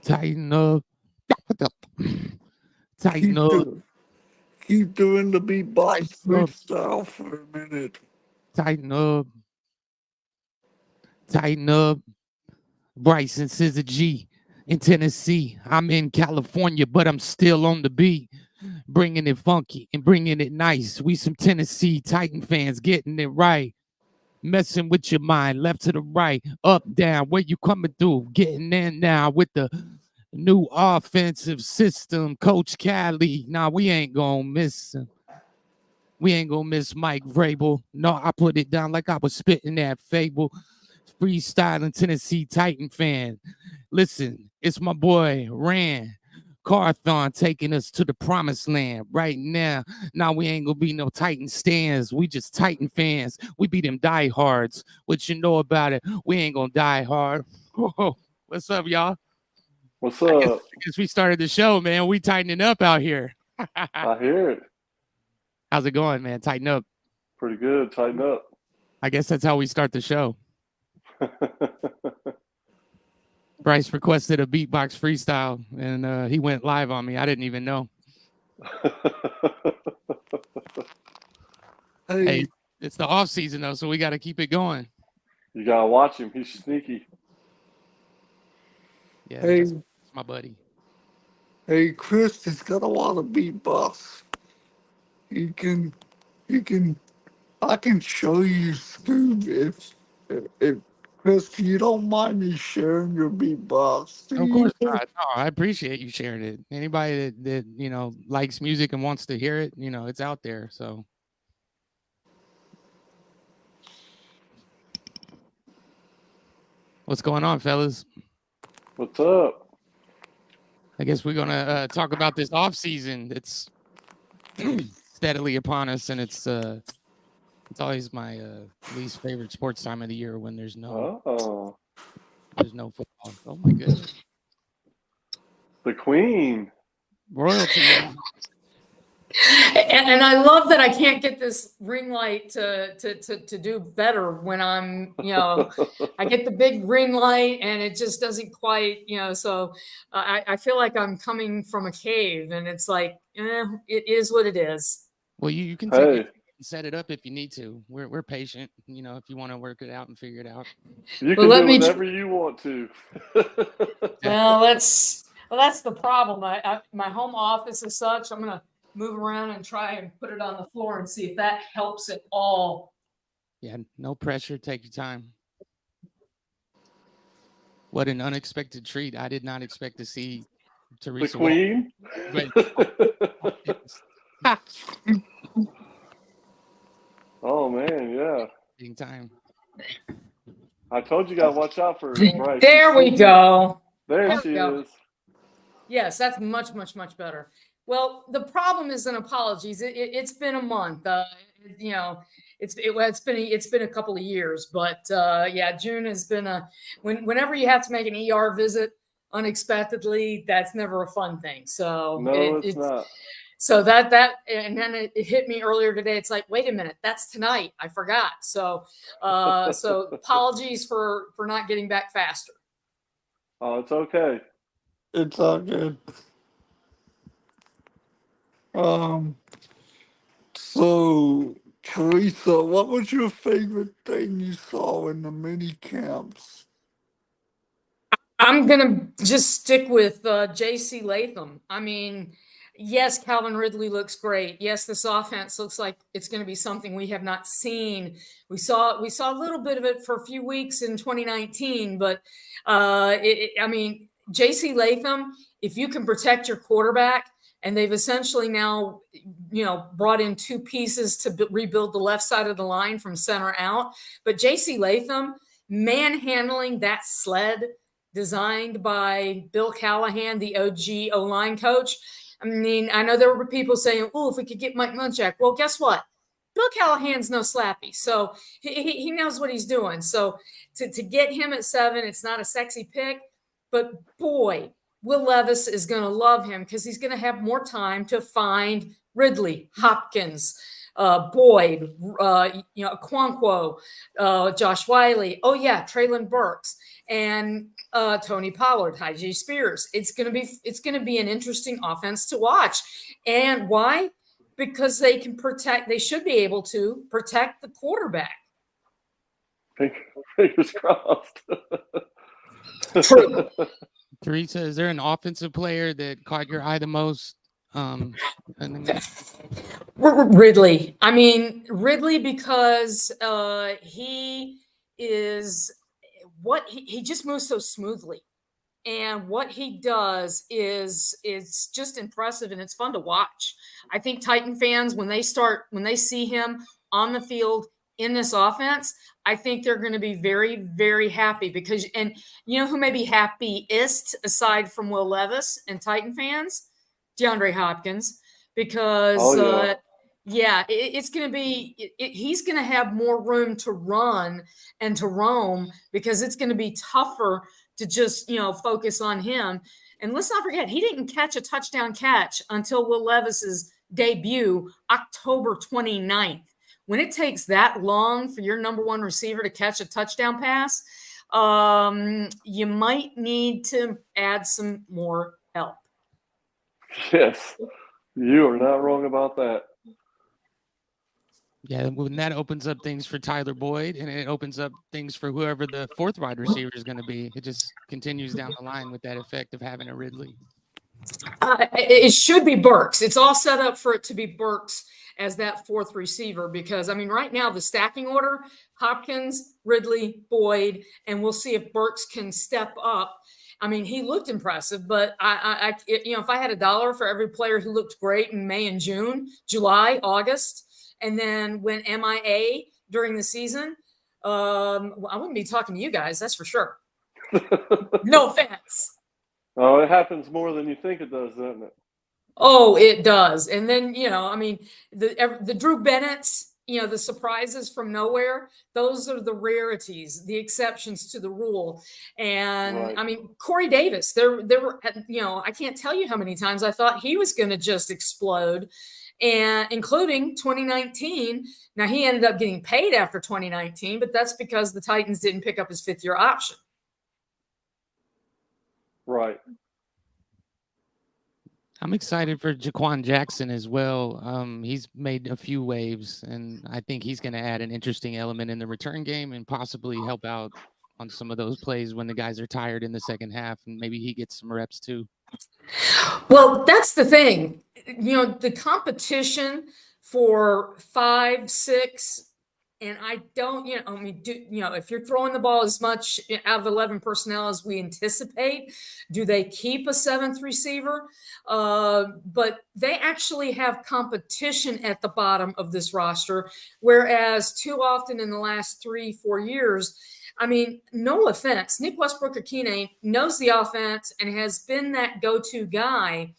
Tighten up. Tighten Keep up. doing, keep doing the beatbox Tighten up. freestyle for a minute. Tighten up. Tighten up. Bryson says a G in Tennessee. I'm in California, but I'm still on the beat. Bringing it funky and bringing it nice. We some Tennessee Titan fans getting it right. Messing with your mind, left to the right, up, down. Where you coming through? Getting in now with the new offensive system. Coach Cali. Nah, we ain't gonna miss him. We ain't gonna miss Mike Vrabel. No, I put it down like I was spitting that fable. Freestyling Tennessee Titan fan. Listen, it's my boy Rand Carthon taking us to the promised land right now. Now we ain't gonna be no Titan stands. We just Titan fans. We be them diehards. What you know about it? We ain't gonna die hard. What's up, y'all? What's I guess, up? I guess we started the show, man. We tightening up out here. I hear it. How's it going, man? Tighten up. Pretty good. Tighten up. I guess that's how we start the show. Bryce requested a beatbox freestyle, and he went live on me. I didn't even know. Hey, Hey, it's the off season though, so we got to keep it going. You gotta watch him. He's sneaky. Yeah, hey, that's my buddy. hey, Chris has got a lot of beatbox. He can, he can, I can show you, Scoob, if Chris, you don't mind me sharing your beatbox, do Of you? course not. No, I appreciate you sharing it. Anybody that likes music and wants to hear it, it's out there. So what's going on, fellas? What's up? I guess we're gonna talk about this off season. It's steadily upon us, and it's always my least favorite sports time of the year when there's no Oh, football. Oh my goodness, the Queen. royalty. And I love that I can't get this ring light to do better when I get the big ring light and it just doesn't quite, so I feel like I'm coming from a cave and it's like, it is what it is. Well, you can take it Hey, and set it up if you need to. We're patient, if you want to work it out and figure it out. you Well, can let do me, whatever you want to. well, that's the problem. My home office is such, I'm going to move around and try and put it on the floor and see if that helps at all. Yeah, no pressure. Take your time. What an unexpected treat! I did not expect to see The Teresa walk. Queen. Wait, Oh man, yeah. taking time. I told you gotta watch out for Bryce. He's There we sneaky. go. There There she we go. is. Yes, that's much, much, much better. Well, the problem is, and apologies, it's been a month. It's been a couple of years, but yeah, June has been whenever you have to make an ER visit unexpectedly, that's never a fun thing. So No, it's not. so and then it hit me earlier today. It's like, wait a minute, that's tonight. I forgot. So so apologies for not getting back faster. Oh, it's okay. It's all good. Um, so, Teresa, what was your favorite thing you saw in the mini camps? I'm gonna just stick with J.C. Latham. I mean, yes, Calvin Ridley looks great. Yes, this offense looks like it's going to be something we have not seen. We saw a little bit of it for a few weeks in 2019, but I mean, J.C. Latham, if you can protect your quarterback, and they've essentially now, brought in two pieces to rebuild the left side of the line from center out. But J.C. Latham manhandling that sled designed by Bill Callahan, the OG O-line coach. I mean, I know there were people saying, oh, if we could get Mike Munchak. Well, guess what? Bill Callahan's no slappy. So he knows what he's doing. So to get him at 7, it's not a sexy pick. But boy, Will Levis is going to love him because he's going to have more time to find Ridley, Hopkins, Boyd, Okonkwo, Josh Wiley. Oh yeah, Traylon Burks and Tony Pollard, Hygie Spears. It's gonna be an interesting offense to watch. And why? Because they can protect. They should be able to protect the quarterback. Fingers crossed. True. Teresa, is there an offensive player that caught your eye the most? Ridley. I mean, Ridley, because he is what he just moves so smoothly. And what he does is just impressive, and it's fun to watch. I think Titan fans, when they see him on the field in this offense, I think they're going to be very, very happy because, and you know who may be happiest aside from Will Levis and Titan fans? DeAndre Hopkins, because it's going to be he's going to have more room to run and to roam because it's going to be tougher to just, focus on him. And let's not forget, he didn't catch a touchdown catch until Will Levis's debut, October 29th. When it takes that long for your number one receiver to catch a touchdown pass, you might need to add some more help. Yes, you are not wrong about that. Yeah, when that opens up things for Tyler Boyd and it opens up things for whoever the fourth wide receiver is going to be, it just continues down the line with that effect of having a Ridley. It should be Burks. It's all set up for it to be Burks as that fourth receiver because, I mean, right now the stacking order, Hopkins, Ridley, Boyd, and we'll see if Burks can step up. I mean, he looked impressive, but if I had $1 for every player who looked great in May and June, July, August, and then went MIA during the season, I wouldn't be talking to you guys, that's for sure. No offense. Oh, it happens more than you think it does, doesn't it? Oh, it does. And then, the Drew Bennett's, the surprises from nowhere, those are the rarities, the exceptions to the rule. And right. I mean, Corey Davis, there were, I can't tell you how many times I thought he was going to just explode, and including 2019. Now he ended up getting paid after 2019, but that's because the Titans didn't pick up his fifth-year option. Right. I'm excited for Jaquan Jackson as well. He's made a few waves, and I think he's going to add an interesting element in the return game and possibly help out on some of those plays when the guys are tired in the second half, and maybe he gets some reps too. Well, that's the thing. The competition for 5, 6, and I don't, if you're throwing the ball as much out of 11 personnel as we anticipate, do they keep a 7th receiver? But they actually have competition at the bottom of this roster, whereas too often in the last 3-4 years, I mean, no offense, Nick Westbrook-Akine knows the offense and has been that go-to guy,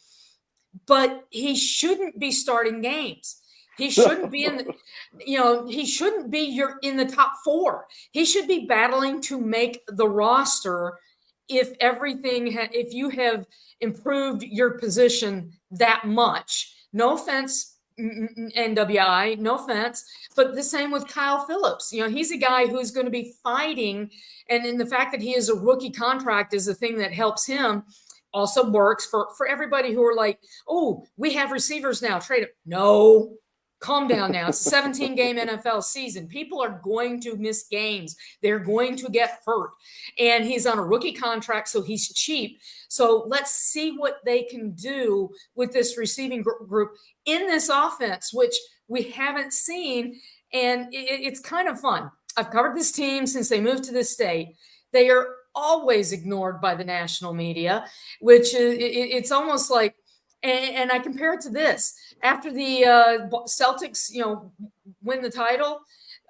but he shouldn't be starting games. He shouldn't be in he shouldn't be in the top 4. He should be battling to make the roster if you have improved your position that much. No offense, NWI, no offense, but the same with Kyle Phillips. He's a guy who's going to be fighting, and in the fact that he is a rookie contract is the thing that helps him. Also works for everybody who are like, oh, we have receivers now, trade them. No. Calm down now. It's a 17-game NFL season. People are going to miss games. They're going to get hurt. And he's on a rookie contract, so he's cheap. So let's see what they can do with this receiving group in this offense, which we haven't seen. And it's kind of fun. I've covered this team since they moved to this state. They are always ignored by the national media, which it's almost like, and I compare it to this. After the Celtics, win the title,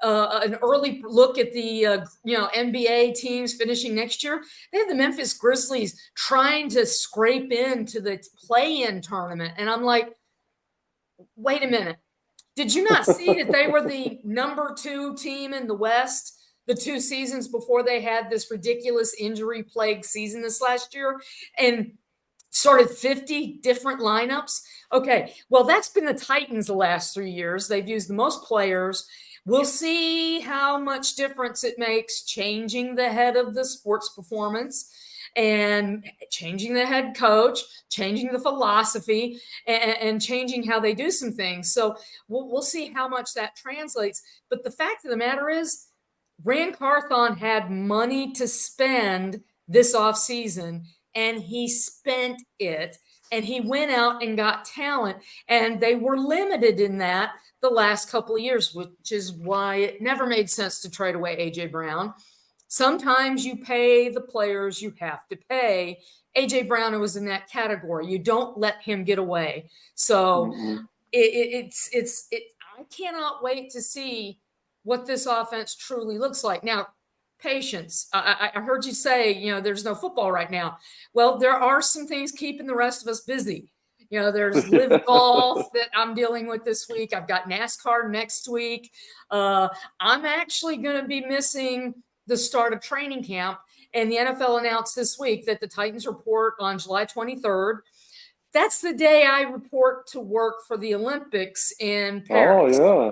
an early look at the, NBA teams finishing next year, they have the Memphis Grizzlies trying to scrape into the play-in tournament. And I'm like, wait a minute. Did you not see that they were the number 2 team in the West the 2 seasons before they had this ridiculous injury-plagued season this last year? And started 50 different lineups. Okay, well, that's been the Titans the last 3 years. They've used the most players. We'll see how much difference it makes changing the head of the sports performance and changing the head coach, changing the philosophy, and changing how they do some things. So we'll see how much that translates. But the fact of the matter is, Rand Carthon had money to spend this offseason, and he spent it. And he went out and got talent, and they were limited in that the last couple of years, which is why it never made sense to trade away A.J. Brown. Sometimes you pay the players you have to pay. A.J. Brown was in that category. You don't let him get away. So I cannot wait to see what this offense truly looks like. Now, patience. I heard you say, there's no football right now. Well, there are some things keeping the rest of us busy. There's live golf that I'm dealing with this week. I've got NASCAR next week. I'm actually going to be missing the start of training camp. And the NFL announced this week that the Titans report on July 23rd. That's the day I report to work for the Olympics in Paris. Oh, yeah.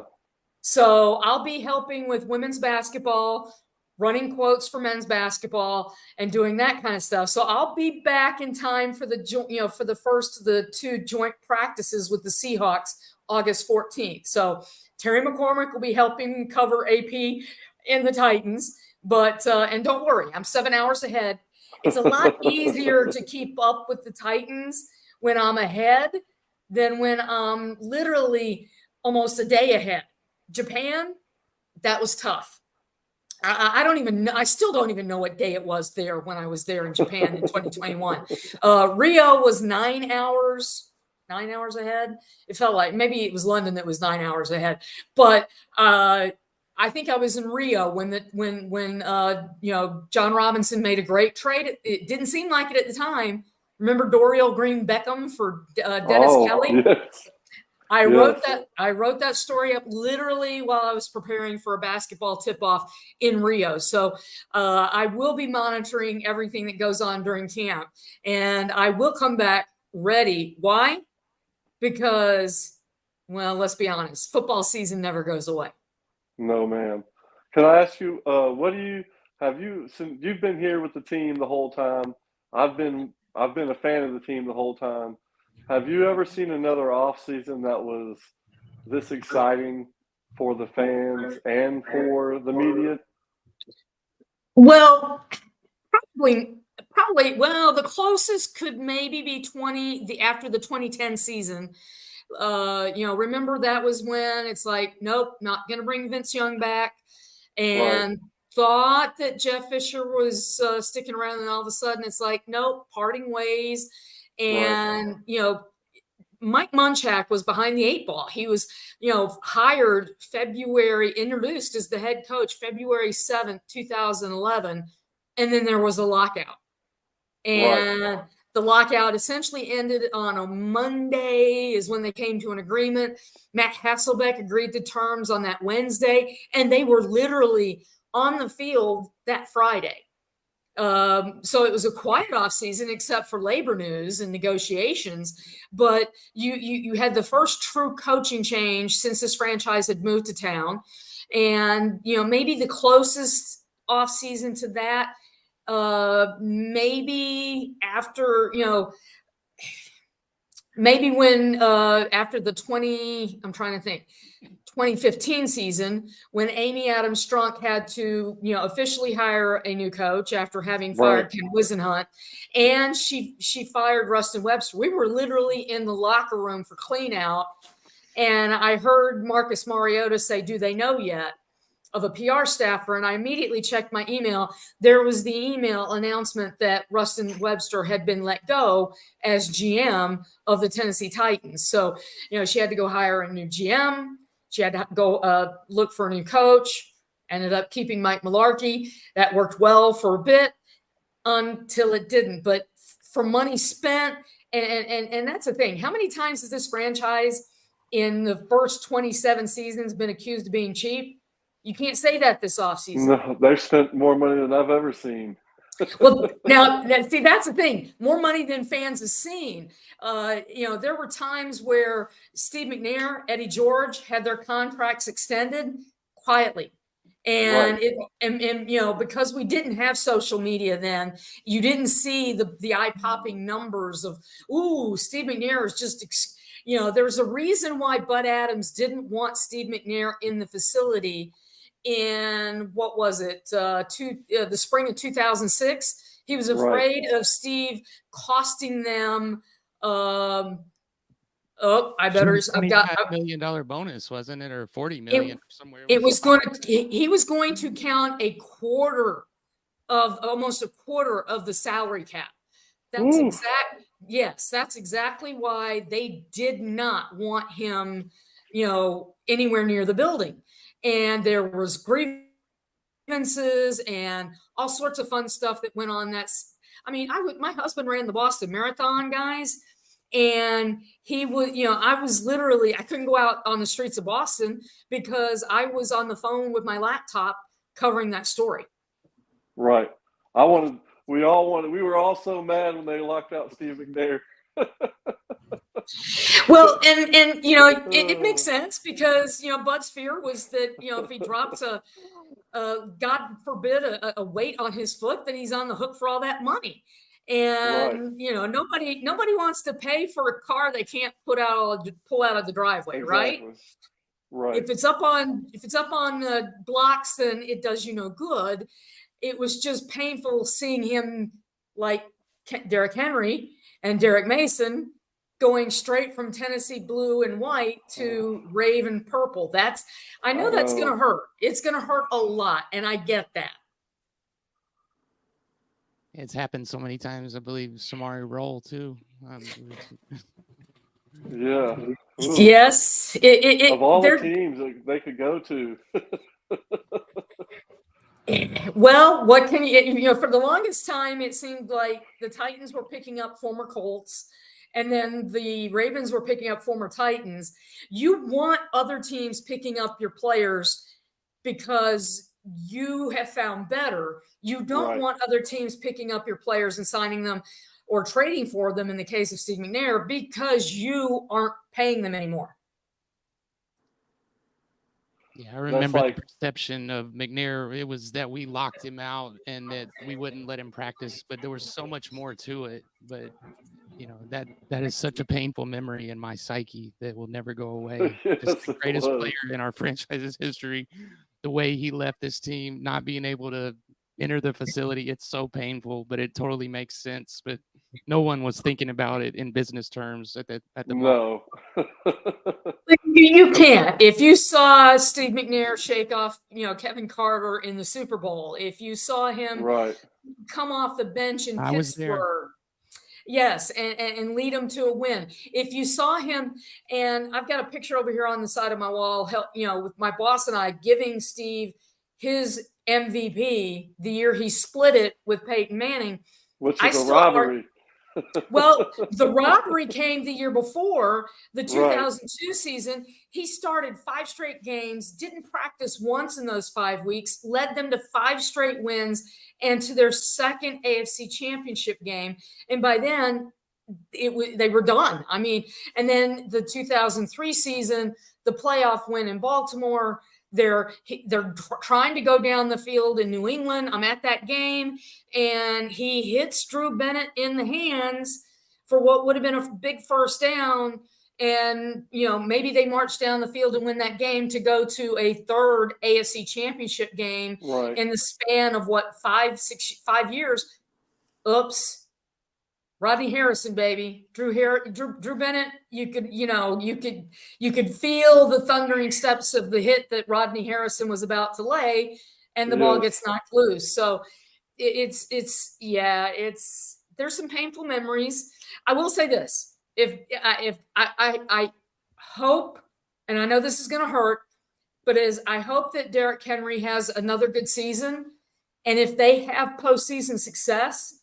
So I'll be helping with women's basketball, running quotes for men's basketball, and doing that kind of stuff. So I'll be back in time for the first of the 2 joint practices with the Seahawks, August 14th. So Terry McCormick will be helping cover AP in the Titans. But and don't worry, I'm 7 hours ahead. It's a lot easier to keep up with the Titans when I'm ahead than when I'm literally almost a day ahead. Japan, that was tough. I don't even know. I still don't even know what day it was there when I was there in Japan in 2021. Rio was 9 hours ahead. It felt like maybe it was London that was 9 hours ahead. But I think I was in Rio when John Robinson made a great trade. It didn't seem like it at the time. Remember Dorial Green Beckham for Dennis Kelly? Yes. I wrote that story up literally while I was preparing for a basketball tip-off in Rio. So I will be monitoring everything that goes on during camp, and I will come back ready. Why? Because, well, let's be honest, football season never goes away. No, ma'am. Can I ask you, since you've been here with the team the whole time? I've been a fan of the team the whole time. Have you ever seen another offseason that was this exciting for the fans and for the media? Well, probably. Well, the closest could maybe be after the 2010 season. Remember that was when it's like, nope, not going to bring Vince Young back, and thought that Jeff Fisher was sticking around, and all of a sudden it's like, nope, parting ways. And, Mike Munchak was behind the 8 ball. He was, hired introduced as the head coach February 7th, 2011. And then there was a lockout. And the lockout essentially ended on a Monday is when they came to an agreement. Matt Hasselbeck agreed to terms on that Wednesday, and they were literally on the field that Friday. So it was a quiet off season except for labor news and negotiations. But you had the first true coaching change since this franchise had moved to town. And, maybe the closest off season to that, maybe after, maybe when after the 2015 season, when Amy Adams Strunk had to, officially hire a new coach after having fired Ken Wisenhunt, and she fired Rustin Webster. We were literally in the locker room for clean out, and I heard Marcus Mariota say, "Do they know yet?" of a PR staffer, and I immediately checked my email. There was the email announcement that Rustin Webster had been let go as GM of the Tennessee Titans. So, she had to go hire a new GM. She had to go look for a new coach. Ended up keeping Mike Mularkey. That worked well for a bit until it didn't. But for money spent, and that's the thing. How many times has this franchise in the first 27 seasons been accused of being cheap? You can't say that this offseason. No, they've spent more money than I've ever seen. Well, now, see, that's the thing. More money than fans have seen. There were times where Steve McNair, Eddie George had their contracts extended quietly. And Right. because we didn't have social media then, you didn't see the eye-popping numbers of, ooh, Steve McNair is just, there's a reason why Bud Adams didn't want Steve McNair in the facility in, what was it, the spring of 2006. He was Right. afraid of Steve costing them. I better. I've got. $25 million bonus, wasn't it, or 40 It, million somewhere? it was going to. He was going to count almost a quarter of the salary cap. That's Ooh. Yes, that's exactly why they did not want him, anywhere near the building. And there was grievances and all sorts of fun stuff that went on. My husband ran the Boston Marathon, guys. And he was, I couldn't go out on the streets of Boston because I was on the phone with my laptop covering that story. Right. We were all so mad when they locked out Steve McNair. Well, and it makes sense because Bud's fear was that if he drops God forbid a weight on his foot, then he's on the hook for all that money. And nobody wants to pay for a car they can't pull out of the driveway, Exactly. Right. If it's up on blocks, then it does you no good. It was just painful seeing him, like Derrick Henry and Derek Mason, going straight from Tennessee blue and white to Raven purple. I know that's going to hurt. It's going to hurt a lot, and I get that. It's happened so many times. I believe Samari Roll too. Yeah. Ooh. Yes. Of all the teams they could go to. Well, what can for the longest time, it seemed like the Titans were picking up former Colts, and then the Ravens were picking up former Titans. You want other teams picking up your players because you have found better. You don't want other teams picking up your players and signing them or trading for them in the case of Steve McNair because you aren't paying them anymore. Yeah, I remember the perception of McNair. It was that we locked him out and that we wouldn't let him practice, but there was so much more to it. But that is such a painful memory in my psyche that will never go away. Yes, Just the greatest player in our franchise's history. The way he left this team, not being able to enter the facility, it's so painful, but it totally makes sense. But no one was thinking about it in business terms at the moment. You can't. If you saw Steve McNair shake off, Kevin Carter in the Super Bowl, if you saw him come off the bench in Pittsburgh, yes, and lead them to a win. If you saw him, and I've got a picture over here on the side of my wall, with my boss and I giving Steve his MVP the year he split it with Peyton Manning. Which is a robbery. Well, the robbery came the year before, the 2002 season. He started 5 straight games, didn't practice once in those 5 weeks, led them to 5 straight wins and to their second AFC championship game. And by then, they were done. I mean, and then the 2003 season, the playoff win in Baltimore. They're trying to go down the field in New England. I'm at that game, and he hits Drew Bennett in the hands for what would have been a big first down. And, maybe they march down the field and win that game to go to a third AFC championship game in the span of 5 years. Oops. Rodney Harrison, baby, Drew Bennett. You could feel the thundering steps of the hit that Rodney Harrison was about to lay, and the ball gets knocked loose. So there's some painful memories. I will say this: if I hope, and I know this is going to hurt, but I hope that Derrick Henry has another good season, and if they have postseason success.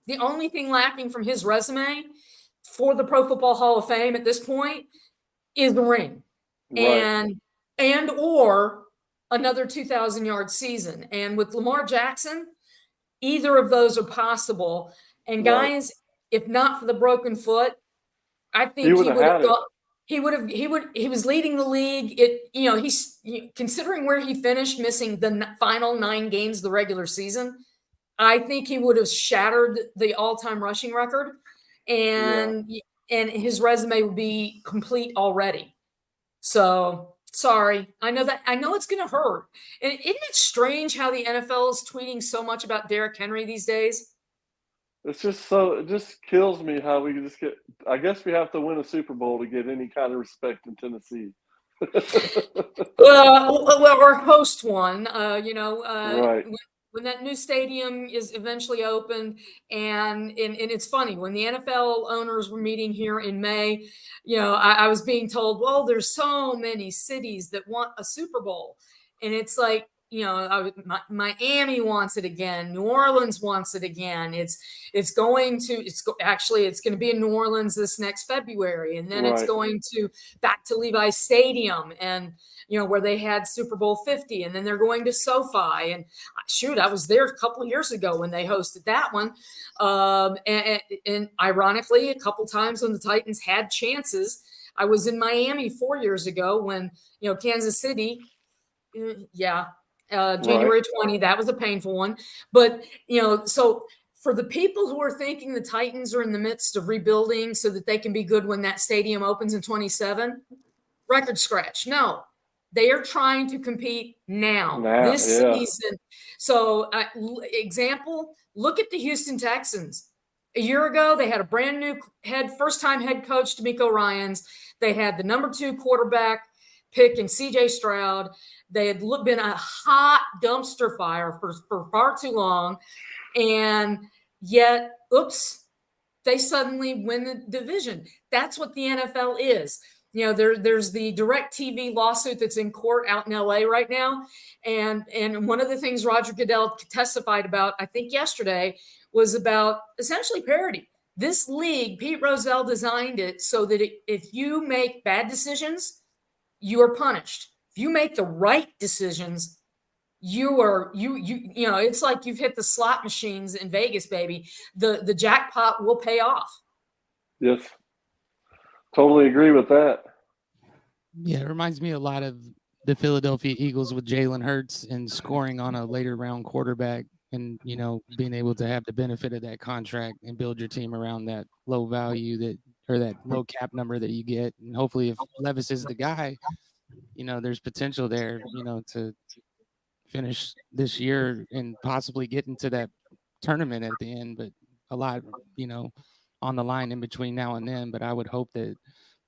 The only thing lacking from his resume for the Pro Football Hall of Fame at this point is the ring and or another 2,000-yard season. And with Lamar Jackson, either of those are possible. And guys, if not for the broken foot, I think he would have had it. He was leading the league. He's considering where he finished, missing the final 9 games of the regular season. I think he would have shattered the all-time rushing record, and his resume would be complete already. So sorry. I know it's going to hurt. And isn't it strange how the NFL is tweeting so much about Derrick Henry these days? It's just it just kills me how we just get. I guess we have to win a Super Bowl to get any kind of respect in Tennessee. Or host one. Right. When that new stadium is eventually opened, and it's funny, when the NFL owners were meeting here in May, I was being told, well, there's so many cities that want a Super Bowl, and it's like, Miami wants it again. New Orleans wants it again. It's going to be in New Orleans this next February, and then it's going to back to Levi's Stadium, and where they had Super Bowl 50, and then they're going to SoFi. And shoot, I was there a couple of years ago when they hosted that one. And ironically, a couple times when the Titans had chances, I was in Miami 4 years ago when Kansas City, January 20, that was a painful one. But, so for the people who are thinking the Titans are in the midst of rebuilding so that they can be good when that stadium opens in 27, record scratch. No, they are trying to compete now this season. So, example, look at the Houston Texans. A year ago, they had a brand new first-time head coach, DeMeco Ryans. They had the number 2 quarterback pick in C.J. Stroud. They had been a hot dumpster fire for far too long. And yet, they suddenly win the division. That's what the NFL is. There's the DirecTV lawsuit that's in court out in LA right now. And one of the things Roger Goodell testified about, I think yesterday, was about essentially parity. This league, Pete Rozelle designed it so that if you make bad decisions, you are punished. If you make the right decisions, it's like you've hit the slot machines in Vegas, baby. The jackpot will pay off. Yes. Totally agree with that. Yeah, it reminds me a lot of the Philadelphia Eagles with Jalen Hurts and scoring on a later round quarterback and, being able to have the benefit of that contract and build your team around that low value that low cap number that you get. And hopefully if Levis is the guy, there's potential there, to finish this year and possibly get into that tournament at the end, but a lot, on the line in between now and then. But I would hope that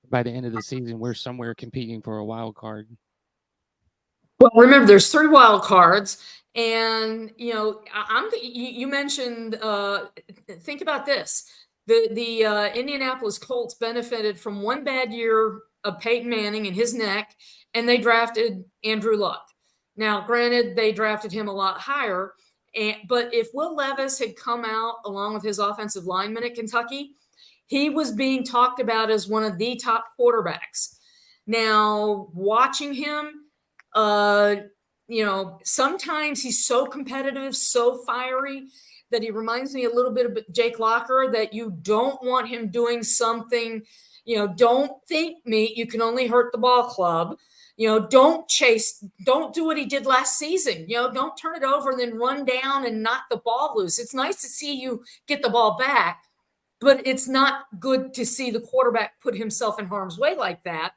by the end of the season, we're somewhere competing for a wild card. Well, remember, there's 3 wild cards, and you mentioned. Think about this: the Indianapolis Colts benefited from one bad year of Peyton Manning and his neck, and they drafted Andrew Luck. Now, granted, they drafted him a lot higher, but if Will Levis had come out along with his offensive lineman at Kentucky, he was being talked about as one of the top quarterbacks. Now, watching him, sometimes he's so competitive, so fiery, that he reminds me a little bit of Jake Locker, that you don't want him doing something, don't think meat, you can only hurt the ball club. Don't do what he did last season. Don't turn it over and then run down and knock the ball loose. It's nice to see you get the ball back, but it's not good to see the quarterback put himself in harm's way like that.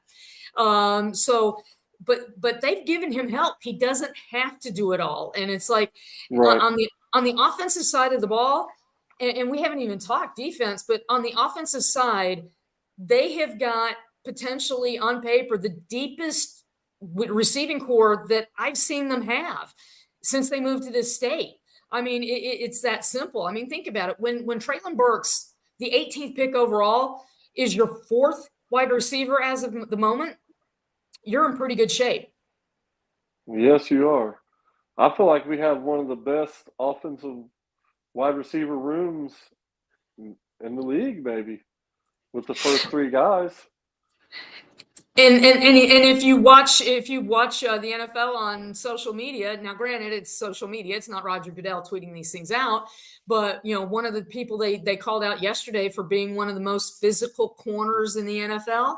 But they've given him help. He doesn't have to do it all. And it's like on the offensive side of the ball, and we haven't even talked defense, but on the offensive side, they have got potentially on paper the deepest receiving core that I've seen them have since they moved to this state. I mean, it's that simple. I mean, think about it. When Treylon Burks, the 18th pick overall, is your 4th wide receiver as of the moment, you're in pretty good shape. Yes, you are. I feel like we have one of the best offensive wide receiver rooms in the league, maybe, with the first 3 guys. And if you watch the NFL on social media, now granted it's social media, it's not Roger Goodell tweeting these things out, but one of the people they called out yesterday for being one of the most physical corners in the NFL,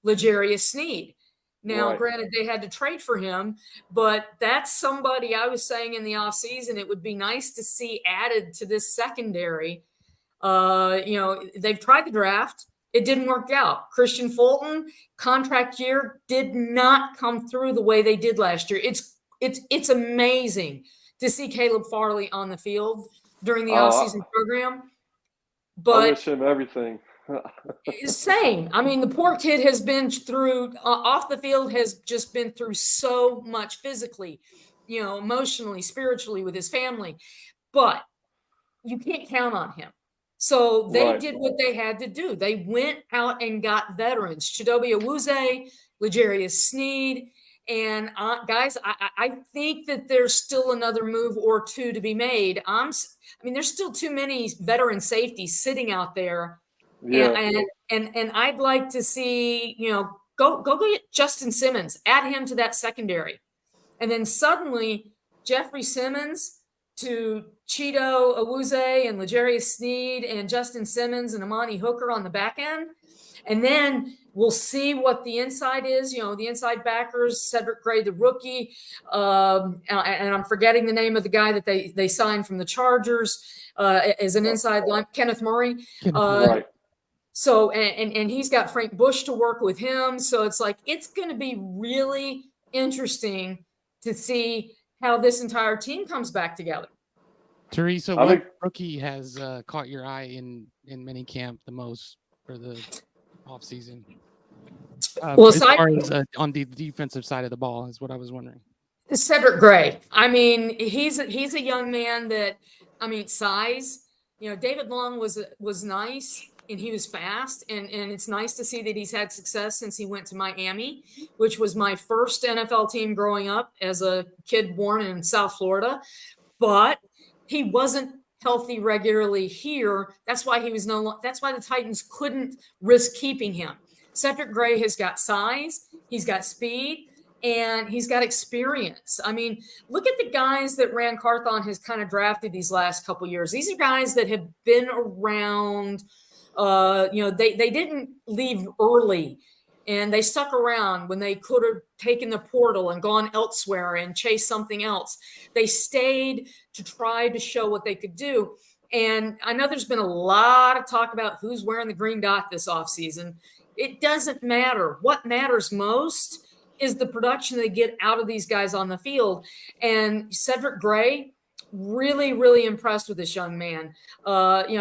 L'Jarius Sneed. Now, granted, they had to trade for him, but that's somebody I was saying in the offseason it would be nice to see added to this secondary. They've tried the draft. It didn't work out. Christian Fulton, contract year, did not come through the way they did last year. It's amazing to see Caleb Farley on the field during the offseason program. But I wish him everything. same. I mean, the poor kid has been through off the field, has just been through so much physically, emotionally, spiritually with his family. But you can't count on him. So they did what they had to do. They went out and got veterans, Chidobe Awuzie, L'Jarius Sneed. And guys, I think that there's still another move or two to be made. There's still too many veteran safeties sitting out there. Yeah. And I'd like to see, go get Justin Simmons, add him to that secondary. And then suddenly Jeffrey Simmons to Cheeto Awuzie and L'Jarius Sneed and Justin Simmons and Amani Hooker on the back end. And then we'll see what the inside is, the inside backers, Cedric Gray, the rookie. And I'm forgetting the name of the guy that they signed from the Chargers as an inside line, Kenneth Murray. So, and he's got Frank Bush to work with him. So it's like, it's going to be really interesting to see how this entire team comes back together. Teresa, what rookie has caught your eye in minicamp the most for the offseason? As far as on the defensive side of the ball is what I was wondering. Cedric Gray. I mean, he's a young man that, size. David Long was nice and he was fast, and it's nice to see that he's had success since he went to Miami, which was my first NFL team growing up as a kid born in South Florida. But he wasn't healthy regularly here. That's why that's why the Titans couldn't risk keeping him. Cedric Gray has got size, he's got speed, and he's got experience. I mean, look at the guys that Rand Carthon has kind of drafted these last couple of years. These are guys that have been around. They didn't leave early, and they stuck around when they could have taken the portal and gone elsewhere and chased something else. They stayed to try to show what they could do. And I know there's been a lot of talk about who's wearing the green dot this offseason. It doesn't matter. What matters most is the production they get out of these guys on the field. And Cedric Gray, really, really impressed with this young man.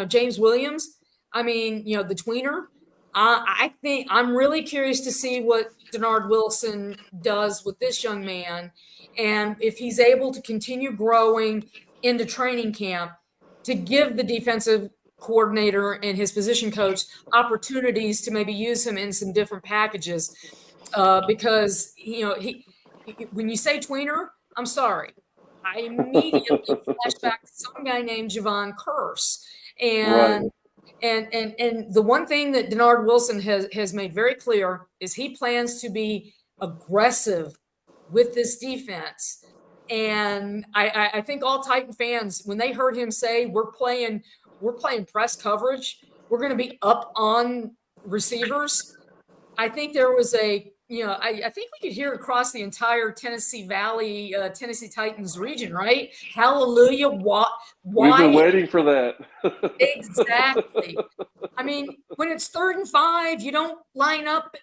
James Williams, the tweener, I think I'm really curious to see what Denard Wilson does with this young man, and if he's able to continue growing into training camp to give the defensive coordinator and his position coach opportunities to maybe use him in some different packages. Because when you say tweener, I'm sorry, I immediately flash back to some guy named Javon Curse. And the one thing that Denard Wilson has made very clear is he plans to be aggressive with this defense. And I think all Titan fans, when they heard him say, we're playing press coverage, we're going to be up on receivers, I think there was I think we could hear across the entire Tennessee Valley, Tennessee Titans region, right? Hallelujah. Why? We've been waiting for that. Exactly. When it's 3rd and 5, you don't line up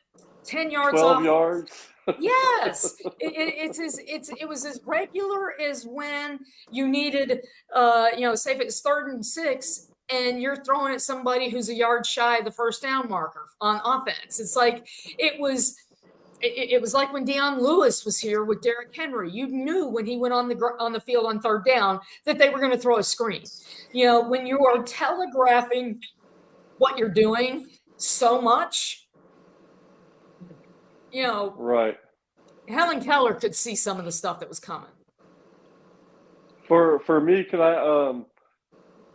10 yards 12 off. yards. Yes. It was as regular as when you needed, say if it's 3rd and 6 and you're throwing at somebody who's a yard shy of the first down marker on offense. It's like, it was like when Deion Lewis was here with Derrick Henry. You knew when he went on the field on 3rd down that they were going to throw a screen. When you are telegraphing what you're doing so much, right. Helen Keller could see some of the stuff that was coming. For me, can I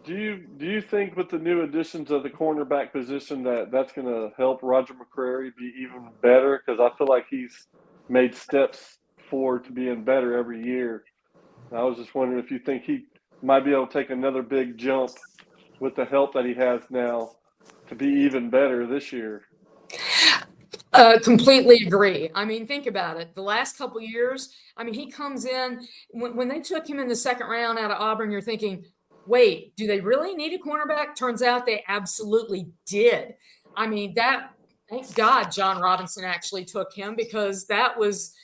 Do you think with the new additions of the cornerback position that's going to help Roger McCreary be even better? Because I feel like he's made steps forward to being better every year. And I was just wondering if you think he might be able to take another big jump with the help that he has now to be even better this year. Completely agree. I mean, think about it. The last couple years, I mean, he comes in when they took him in the second round out of Auburn, you're thinking, wait, do they really need a cornerback? Turns out they absolutely did. I mean, thank God John Robinson actually took him, because that was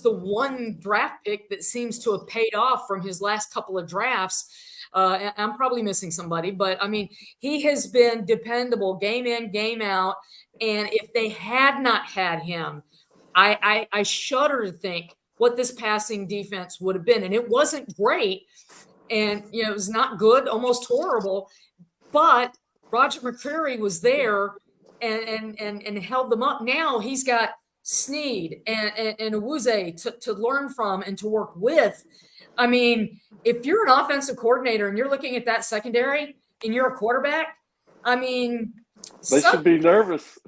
the one draft pick that seems to have paid off from his last couple of drafts. I'm probably missing somebody, but I mean, he has been dependable game in, game out. And if they had not had him, I shudder to think what this passing defense would have been. And it wasn't great. And, it was not good, almost horrible. But Roger McCreary was there and held them up. Now he's got Snead and Awuzie to learn from and to work with. I mean, if you're an offensive coordinator and you're looking at that secondary and you're a quarterback, I mean, they should be nervous.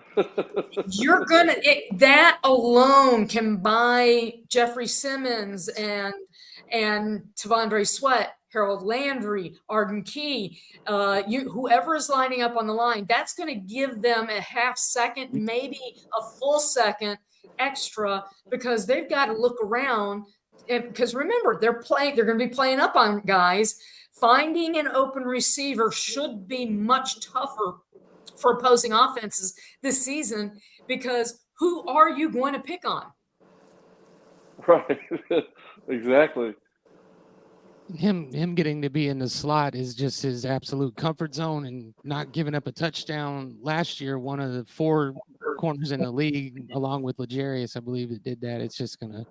You're gonna that alone can buy Jeffrey Simmons and Tavondre Sweat, Harold Landry, Arden Key, whoever is lining up on the line. That's going to give them a half second, maybe a full second extra, because they've got to look around. Because remember, they're going to be playing up on guys. Finding an open receiver should be much tougher for opposing offenses this season, because who are you going to pick on? Right. Exactly. Him getting to be in the slot is just his absolute comfort zone, and not giving up a touchdown last year. One of the 4 corners in the league, along with L'Jarius, I believe, that did that. It's just going to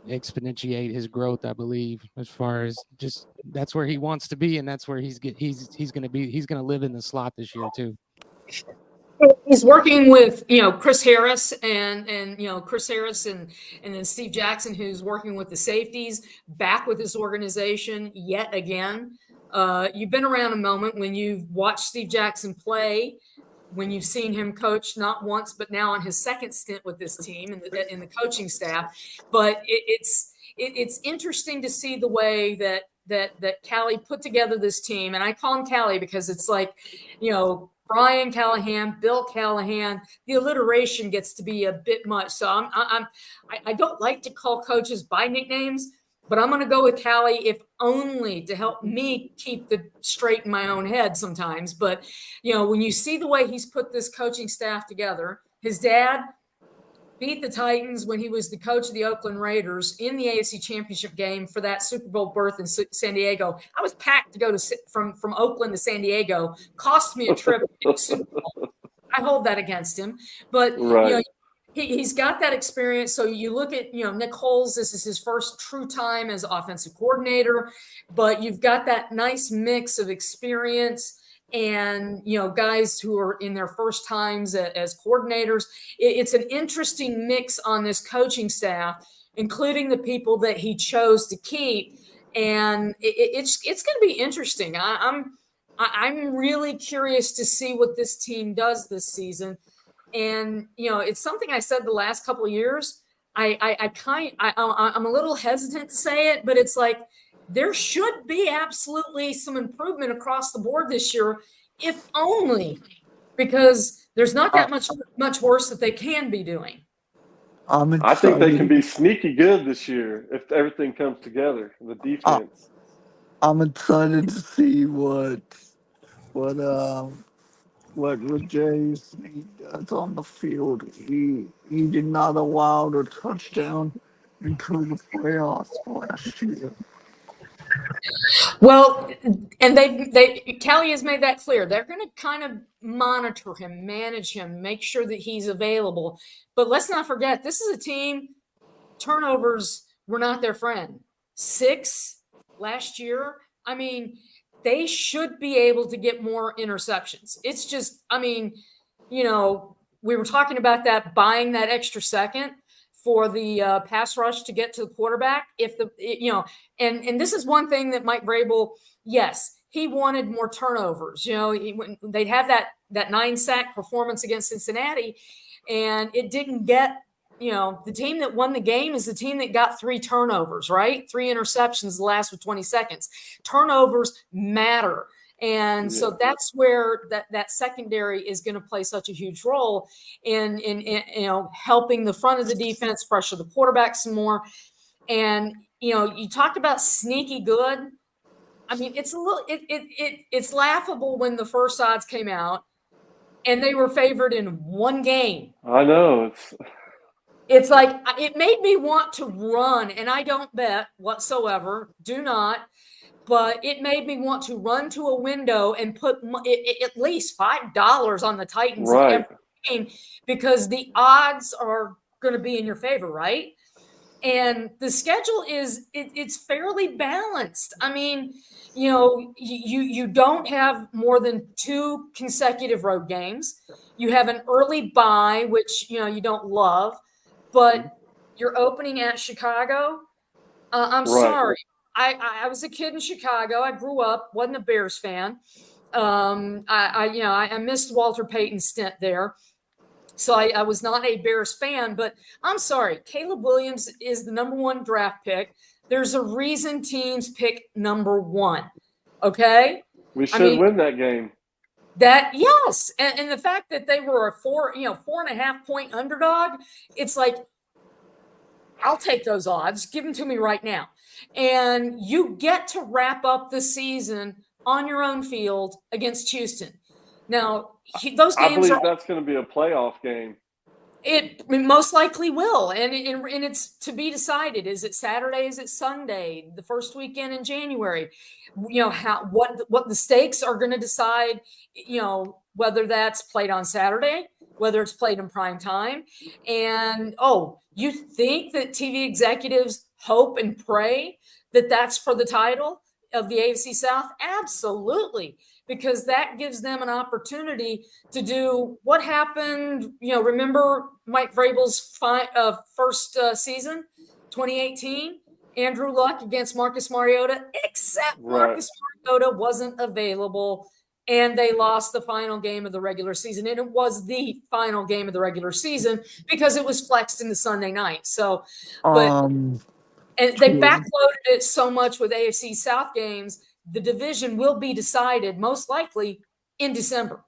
exponentiate his growth, I believe, as far as just that's where he wants to be, and that's where he's going to be. He's going to live in the slot this year too. He's working with, Chris Harris and Chris Harris and then Steve Jackson, who's working with the safeties, back with this organization yet again. You've been around a moment when you've watched Steve Jackson play, when you've seen him coach not once, but now on his second stint with this team and in the coaching staff. But it's interesting to see the way that Callie put together this team. And I call him Callie because it's like, Brian Callahan, Bill Callahan, the alliteration gets to be a bit much. So I don't like to call coaches by nicknames, but I'm going to go with Callie, if only to help me keep the straight in my own head sometimes. But, when you see the way he's put this coaching staff together, his dad beat the Titans when he was the coach of the Oakland Raiders in the AFC Championship game for that Super Bowl berth in San Diego. I was packed to go from Oakland to San Diego. Cost me a trip to the Super Bowl. I hold that against him. But, right. He's got that experience. So you look at, Nick Holes, this is his first true time as offensive coordinator, but you've got that nice mix of experience and, guys who are in their first times as coordinators. It's an interesting mix on this coaching staff, including the people that he chose to keep. And it's going to be interesting. I'm really curious to see what this team does this season. And, it's something I said the last couple of years. I'm a little hesitant to say it, but it's like, there should be absolutely some improvement across the board this year, if only because there's not that much worse that they can be doing. I think they can be sneaky good this year if everything comes together. The defense. I'm excited to see what Jay's does on the field. He did not allow a touchdown until the playoffs last year. Well, and Callie has made that clear. They're going to kind of monitor him, manage him, make sure that he's available. But let's not forget, this is a team, turnovers were not their friend. 6 last year. I mean, they should be able to get more interceptions. It's just, we were talking about that, buying that extra second for the pass rush to get to the quarterback. And this is one thing that Mike Vrabel, yes, he wanted more turnovers. They'd have that 9-sack performance against Cincinnati, and it didn't get, the team that won the game is the team that got 3 turnovers, right? 3 interceptions the last with 20 seconds. Turnovers matter. And so that's where that secondary is going to play such a huge role in helping the front of the defense pressure the quarterback some more. And you talked about sneaky good. I mean, it's it's laughable when the first odds came out and they were favored in 1 game. I know. It's like, it made me want to run, and I don't bet whatsoever. Do not. But it made me want to run to a window and put at least $5 on the Titans in every game, because the odds are going to be in your favor, right? And the schedule it's fairly balanced. I mean, you don't have more than 2 consecutive road games. You have an early bye, which you don't love, but you're opening at Chicago. I'm sorry. I was a kid in Chicago. I grew up, wasn't a Bears fan. I missed Walter Payton's stint there. So I was not a Bears fan, but I'm sorry. Caleb Williams is the number 1 draft pick. There's a reason teams pick number 1. Okay? We should win that game. Yes. And the fact that they were a 4.5 point underdog, it's like, I'll take those odds. Give them to me right now. And you get to wrap up the season on your own field against Houston. Now, those games that's going to be a playoff game. It most likely will, and it's to be decided. Is it Saturday? Is it Sunday? The first weekend in January? What the stakes are going to decide. Whether that's played on Saturday, whether it's played in prime time, and you think that TV executives hope and pray that that's for the title of the AFC South? Absolutely. Because that gives them an opportunity to do what happened. Remember Mike Vrabel's first season, 2018, Andrew Luck against Marcus Mariota, except Marcus Mariota wasn't available, and they lost the final game of the regular season. And it was the final game of the regular season because it was flexed into Sunday night. So, and they backloaded it so much with AFC South games. The division will be decided most likely in December.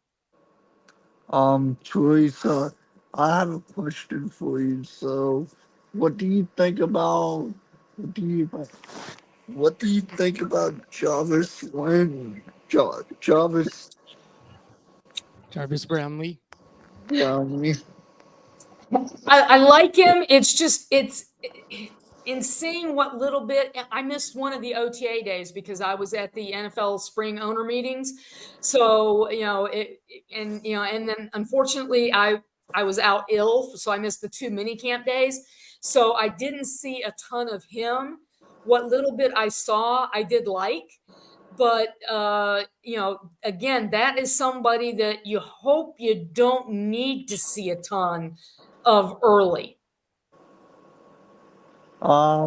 Teresa, I have a question for you. So, what do you think about Jarvis when Jarvis Brownlee? Brownlee? I like him. It's just in seeing what little bit I missed one of the OTA days because I was at the NFL spring owner meetings. So, and then unfortunately I was out ill. So I missed the 2 mini camp days. So I didn't see a ton of him. What little bit I saw, I did like, but again, that is somebody that you hope you don't need to see a ton of early. I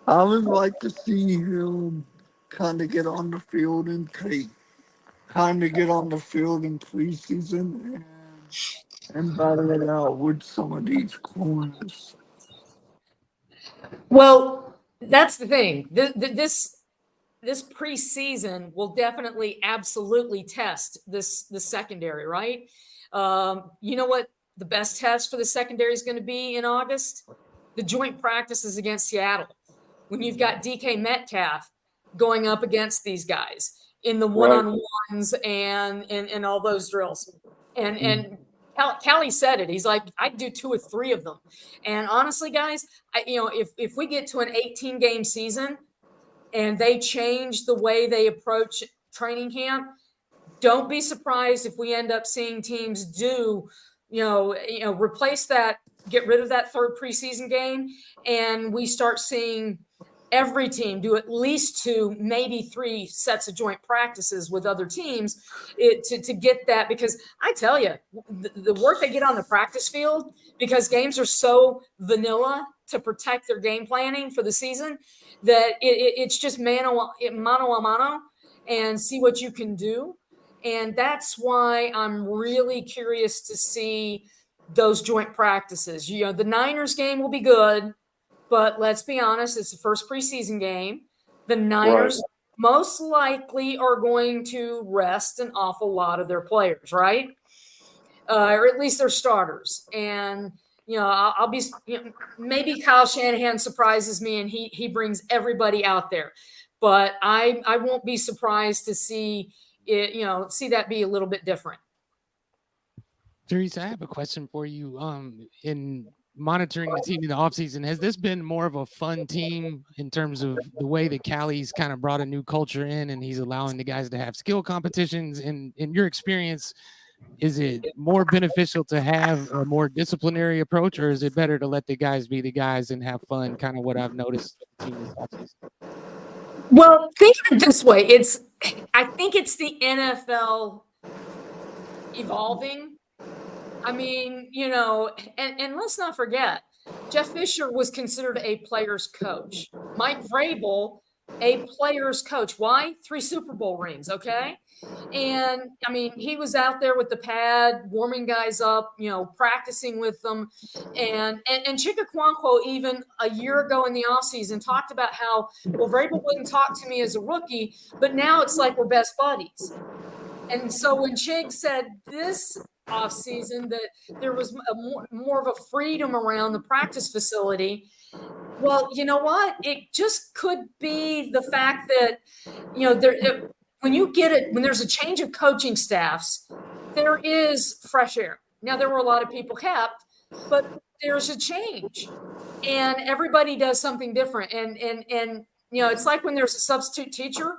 would like to see him kind of get on the field in preseason and battle it out with some of these corners. Well, that's the thing. This preseason will definitely, absolutely test the secondary, right? You know what the best test for the secondary is going to be in August? The joint practices against Seattle, when you've got DK Metcalf going up against these guys in the one-on-ones and all those drills. And Callie said it. He's like, I'd do 2 or 3 of them. And honestly, guys, if we get to an 18-game season and they change the way they approach training camp, don't be surprised if we end up seeing teams do, replace that, get rid of that 3rd preseason game, and we start seeing every team do at least 2, maybe 3 sets of joint practices with other teams to get that. Because I tell you, the work they get on the practice field, because games are so vanilla to protect their game planning for the season, that it's just mano a mano. and see what you can do. And that's why I'm really curious to see those joint practices. The Niners game will be good, but let's be honest, it's the first preseason game. The Niners most likely are going to rest an awful lot of their players, right? Or at least their starters. And I'll be, maybe Kyle Shanahan surprises me and he brings everybody out there, but I won't be surprised to see it, see that be a little bit different. Teresa, I have a question for you. In monitoring the team in the offseason, has this been more of a fun team in terms of the way that Callie's kind of brought a new culture in and he's allowing the guys to have skill competitions? And in your experience, is it more beneficial to have a more disciplinary approach, or is it better to let the guys be the guys and have fun? Kind of what I've noticed with the team this offseason. Well, think of it this way. I think it's the NFL evolving. I mean, and let's not forget, Jeff Fisher was considered a player's coach. Mike Vrabel, a player's coach. Why? 3 Super Bowl rings, okay? And, I mean, he was out there with the pad, warming guys up, practicing with them. And Chika Kwanko, even a year ago in the offseason, talked about how, well, Vrabel wouldn't talk to me as a rookie, but now it's like we're best buddies. And so when Chig said this offseason that there was more of a freedom around the practice facility, well, you know what? It just could be the fact that, when there's a change of coaching staffs, there is fresh air. Now, there were a lot of people kept, but there's a change and everybody does something different. And it's like when there's a substitute teacher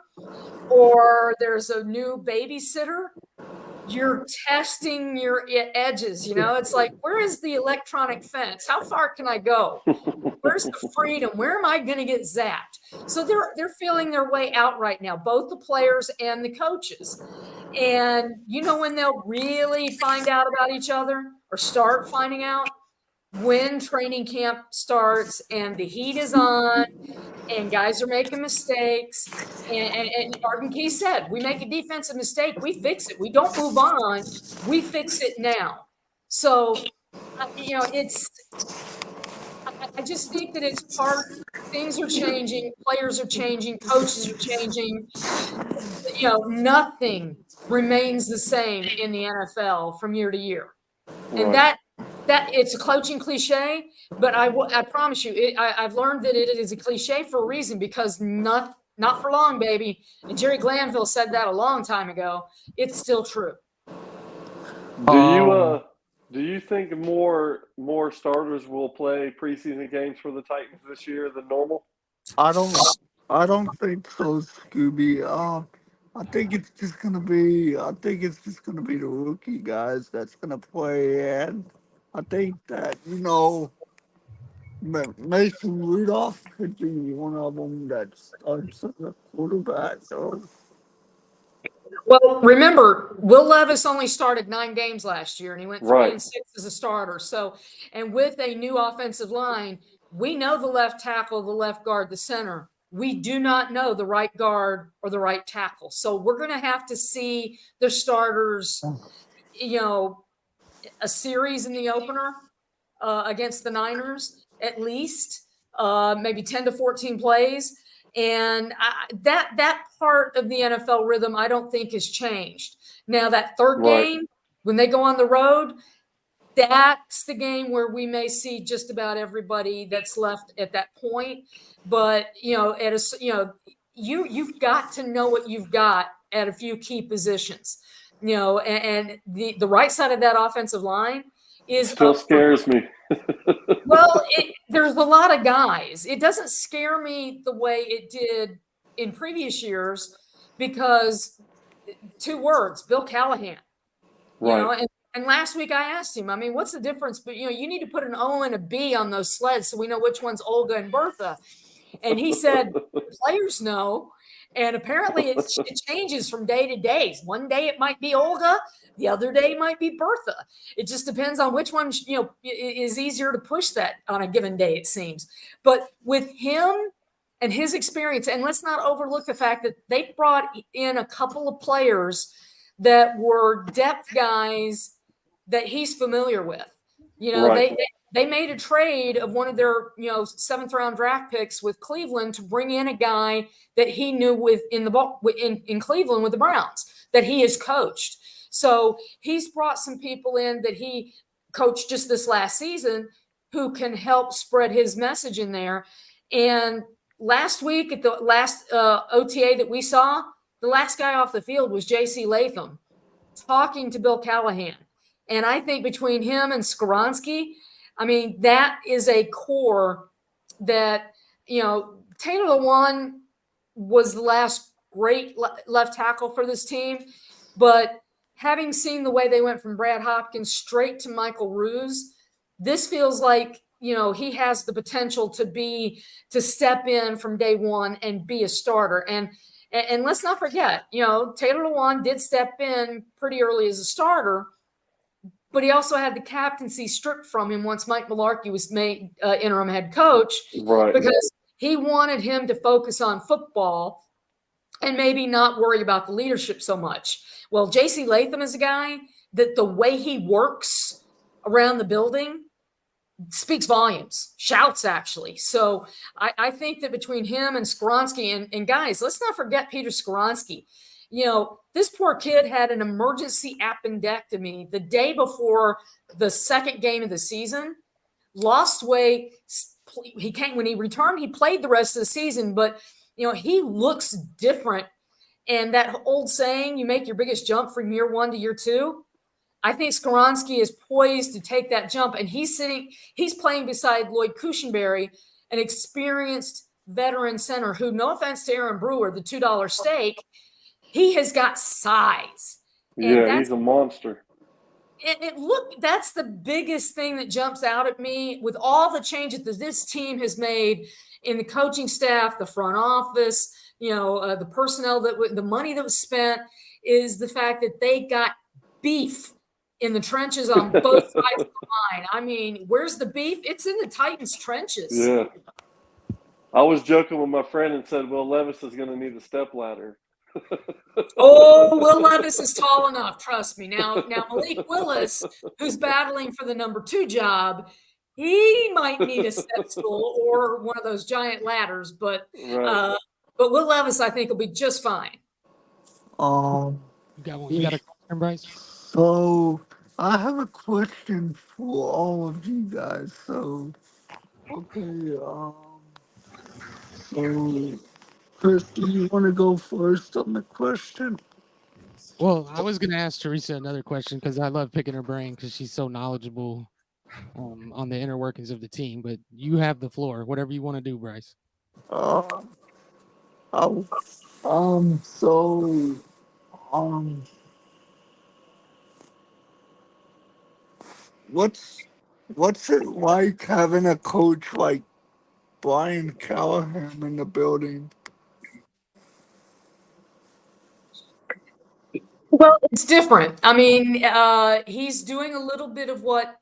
or there's a new babysitter, you're testing your edges. It's like, where is the electronic fence? How far can I go? Where's the freedom? Where am I going to get zapped? So they're feeling their way out right now, both the players and the coaches. And when they'll really find out about each other or start finding out? When training camp starts and the heat is on and guys are making mistakes. And Arden Key said, we make a defensive mistake, we fix it. We don't move on. We fix it now. So, I just think that it's things are changing, players are changing, coaches are changing. Nothing remains the same in the NFL from year to year. And that it's a coaching cliche, but I promise you, I've learned that it is a cliche for a reason, because not for long, baby. And Jerry Glanville said that a long time ago. It's still true. Do you think more starters will play preseason games for the Titans this year than normal? I don't think so, Scooby. I think it's just gonna be the rookie guys that's gonna play, and I think that Mason Rudolph could be one of them that starts as a quarterback. So. Well, remember, Will Levis only started 9 games last year, and he went 3-6 as a starter. So, and with a new offensive line, we know the left tackle, the left guard, the center. We do not know the right guard or the right tackle. So we're going to have to see the starters, a series in the opener against the Niners, at least, maybe 10 to 14 plays. And that part of the NFL rhythm, I don't think has changed. Now, that third game, when they go on the road, that's the game where we may see just about everybody that's left at that point. But, you've got to know what you've got at a few key positions, and the right side of that offensive line still scares me. Well, there's a lot of guys. It doesn't scare me the way it did in previous years, because 2 words, Bill Callahan. And last week I asked him, what's the difference? But you need to put an O and a B on those sleds so we know which one's Olga and Bertha. And he said, players know. And apparently it changes from day to day. One day it might be Olga, the other day it might be Bertha. It just depends on which one, is easier to push that on a given day, it seems. But with him and his experience. And let's not overlook the fact that they brought in a couple of players that were depth guys that he's familiar with. You know, Right. they made a trade of one of their, 7th round draft picks with Cleveland to bring in a guy that he knew in Cleveland with the Browns that he has coached. So he's brought some people in that he coached just this last season who can help spread his message in there. And last week at the last OTA that we saw, the last guy off the field was J.C. Latham talking to Bill Callahan. And I think between him and Skoronski, I mean, that is a core that, Taylor Lewan was the last great left tackle for this team. But having seen the way they went from Brad Hopkins straight to Michael Ruse, this feels like, he has the potential to step in from day one and be a starter. And let's not forget, Taylor Lewan did step in pretty early as a starter, but he also had the captaincy stripped from him once Mike Mularkey was made interim head coach, Right. because he wanted him to focus on football and maybe not worry about the leadership so much. Well, J.C. Latham is a guy that the way he works around the building speaks volumes, shouts actually. So I think that between him and Skoronski, and guys, let's not forget Peter Skoronski. This poor kid had an emergency appendectomy the day before the second game of the season, lost weight. When he returned, he played the rest of the season, but he looks different. And that old saying, you make your biggest jump from year 1 to year 2. I think Skoronski is poised to take that jump, and he's playing beside Lloyd Cushenberry, an experienced veteran center who, no offense to Aaron Brewer, the $2 steak, he has got size. Yeah, he's a monster. Look, that's the biggest thing that jumps out at me with all the changes that this team has made in the coaching staff, the front office, the personnel, the money that was spent, is the fact that they got beef in the trenches on both sides of the line. I mean, where's the beef? It's in the Titans' trenches. Yeah. I was joking with my friend and said, Will Levis is going to need a stepladder. Oh, Will Levis is tall enough, trust me. Now Malik Willis, who's battling for the number 2 job, he might need a step stool or one of those giant ladders, but Right. but Will Levis, I think, will be just fine. You got one. You got a question, Bryce? So I have a question for all of you guys. So, okay, so Chris, do you want to go first on the question? Well, I was gonna ask Teresa another question because I love picking her brain because she's so knowledgeable on the inner workings of the team. But you have the floor. Whatever you want to do, Bryce. Uh, I, so, um, what's it like having a coach like Brian Callahan in the building? Well, it's different. I mean, he's doing a little bit of what,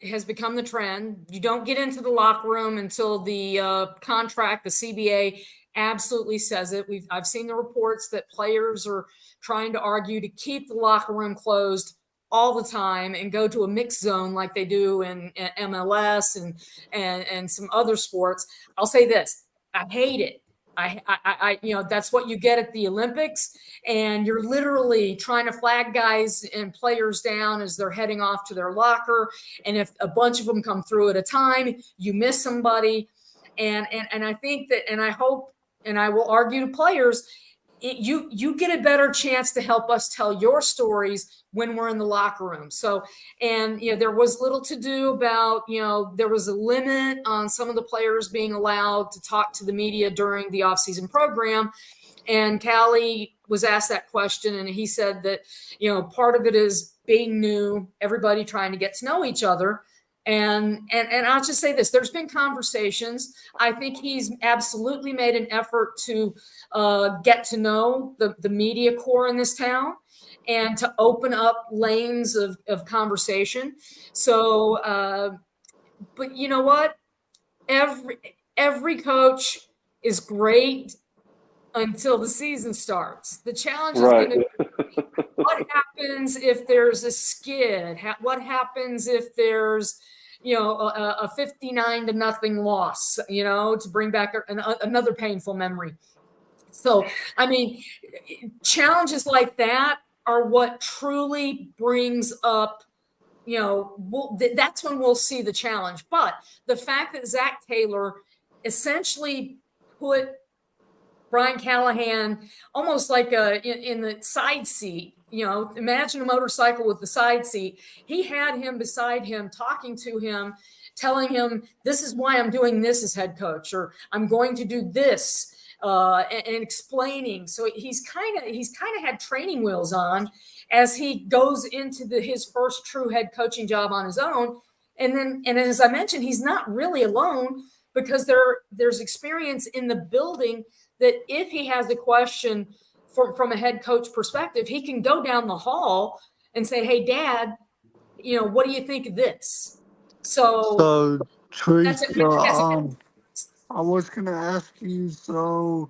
has become the trend. You don't get into the locker room until the contract, the CBA absolutely says it. I've seen the reports that players are trying to argue to keep the locker room closed all the time and go to a mixed zone like they do in MLS and some other sports. I'll say this, I hate it. I that's what you get at the Olympics, and you're literally trying to flag guys and players down as they're heading off to their locker. And if a bunch of them come through at a time, you miss somebody. And I think that, and I hope, and I will argue to players, you get a better chance to help us tell your stories when we're in the locker room. So, and, there was little to do about, there was a limit on some of the players being allowed to talk to the media during the offseason program. And Callie was asked that question, and he said that, part of it is being new, everybody trying to get to know each other. And I'll just say this, there's been conversations. I think he's absolutely made an effort to get to know the media core in this town and to open up lanes of conversation. So, but you know what? Every coach is great until the season starts. The challenge is Right. going to be what happens if there's a skid? What happens if there's, a 59-0 loss, to bring back another painful memory. So, I mean, challenges like that are what truly brings up, that's when we'll see the challenge. But the fact that Zach Taylor essentially put Brian Callahan almost like in the side seat, imagine a motorcycle with the side seat. He had him beside him, talking to him, telling him, this is why I'm doing this as head coach, or I'm going to do this, and explaining. So he's kind of had training wheels on as he goes into his first true head coaching job on his own. And as I mentioned, he's not really alone, because there's experience in the building that if he has a question from a head coach perspective, he can go down the hall and say, hey, Dad, what do you think of this? So, that's Teresa, a I was going to ask you, so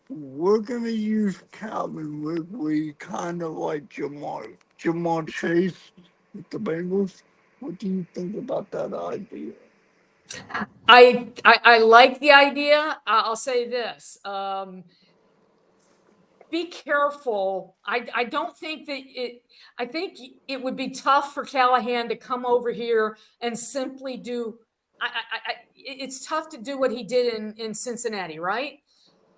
we're going to use Calvin Ridley kind of like Jamar Chase with the Bengals. What do you think about that idea? I like the idea. I'll say this. Be careful. I don't think that I think it would be tough for Callahan to come over here and simply do. It's tough to do what he did in Cincinnati, right?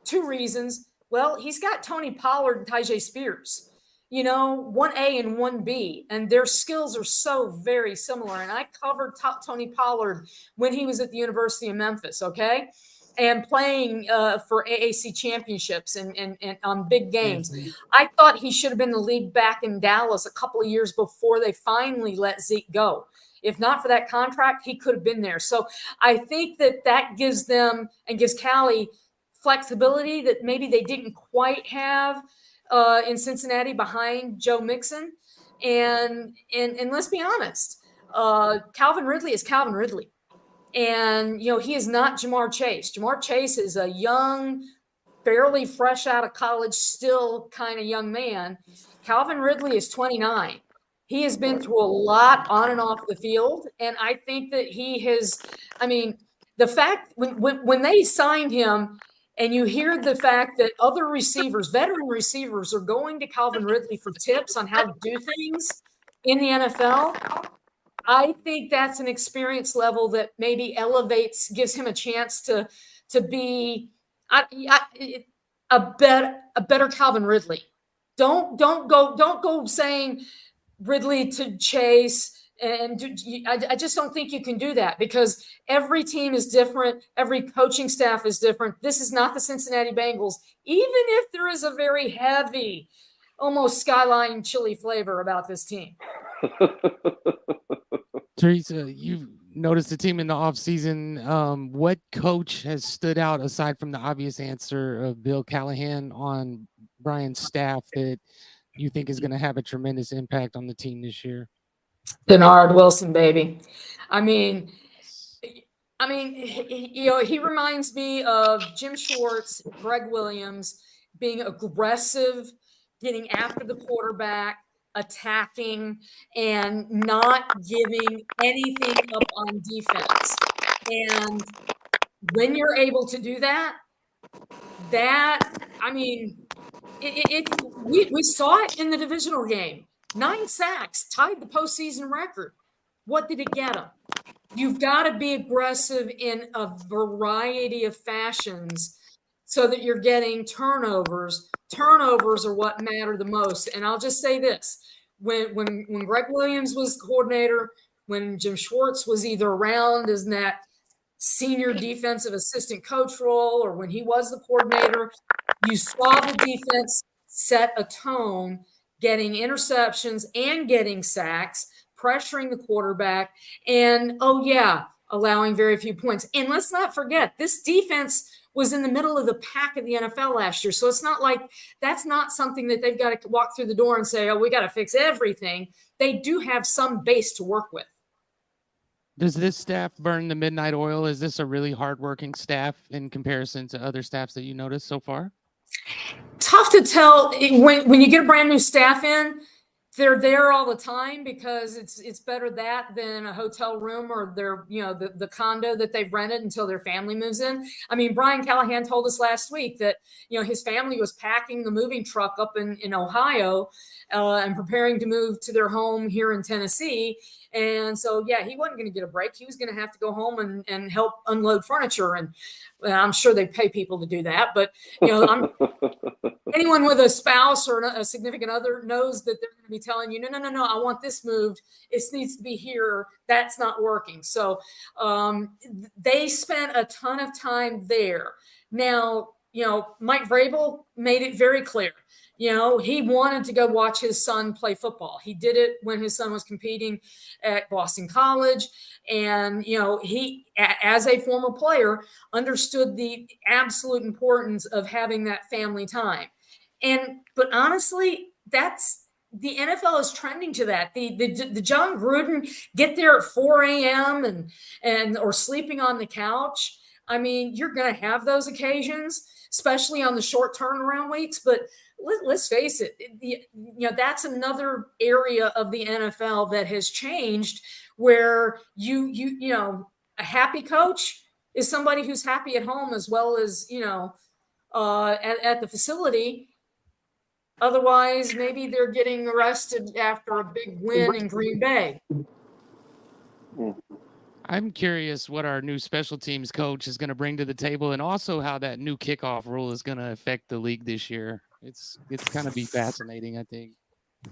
2 reasons. Well, he's got Tony Pollard and Tyjae Spears, 1A and 1B, and their skills are so very similar. And I covered Tony Pollard when he was at the University of Memphis, okay? And playing for AAC championships and on big games. Mhm. I thought he should have been the lead back in Dallas a couple of years before they finally let Zeke go. If not for that contract, he could have been there. So I think that gives them and gives Cali flexibility that maybe they didn't quite have in Cincinnati behind Joe Mixon. And let's be honest, Calvin Ridley is Calvin Ridley. And, he is not Jamar Chase. Jamar Chase is a young, fairly fresh out of college, still kind of young man. Calvin Ridley is 29. He has been through a lot on and off the field. And I think that the fact when they signed him, and you hear the fact that other receivers, veteran receivers, are going to Calvin Ridley for tips on how to do things in the NFL, I think that's an experience level that maybe gives him a chance to be a better Calvin Ridley. Don't go saying Ridley to Chase. And I just don't think you can do that, because every team is different. Every coaching staff is different. This is not the Cincinnati Bengals, even if there is a very heavy, almost skyline chili flavor about this team. Teresa, you've noticed the team in the offseason. What coach has stood out, aside from the obvious answer of Bill Callahan, on Brian's staff that you think is going to have a tremendous impact on the team this year? Denard Wilson, baby. He reminds me of Jim Schwartz, Greg Williams, being aggressive, getting after the quarterback, attacking, and not giving anything up on defense. And when you're able to do that, we saw it in the divisional game. 9 sacks, tied the postseason record. What did it get him? You've got to be aggressive in a variety of fashions so that you're getting turnovers. Turnovers are what matter the most. And I'll just say this. When Greg Williams was coordinator, when Jim Schwartz was either around as that senior defensive assistant coach role, or when he was the coordinator, you saw the defense set a tone, getting interceptions and getting sacks, pressuring the quarterback, and allowing very few points. And let's not forget, this defense was in the middle of the pack of the NFL last year. So it's not like that's not something that they've got to walk through the door and say, oh, we got to fix everything. They do have some base to work with. Does this staff burn the midnight oil? Is this a really hardworking staff in comparison to other staffs that you noticed so far? Tough to tell. When you get a brand new staff in, they're there all the time because it's better that than a hotel room or their the condo that they've rented until their family moves in. I mean, Brian Callahan told us last week that his family was packing the moving truck up in Ohio and preparing to move to their home here in Tennessee. And so, yeah, he wasn't going to get a break. He was going to have to go home and help unload furniture. And I'm sure they pay people to do that. But, anyone with a spouse or a significant other knows that they're going to be telling you, no, I want this moved. It needs to be here. That's not working. So they spent a ton of time there. Now, Mike Vrabel made it very clear. He wanted to go watch his son play football. He did it when his son was competing at Boston College. And, he, as a former player, understood the absolute importance of having that family time. But honestly, that's the NFL is trending to that. The John Gruden get there at 4 a.m. and or sleeping on the couch. I mean, you're going to have those occasions, especially on the short turnaround weeks. But let's face it, that's another area of the NFL that has changed, where a happy coach is somebody who's happy at home as well as at the facility. Otherwise, maybe they're getting arrested after a big win in Green Bay. I'm curious what our new special teams coach is going to bring to the table, and also how that new kickoff rule is going to affect the league this year. It's going to be fascinating, I think.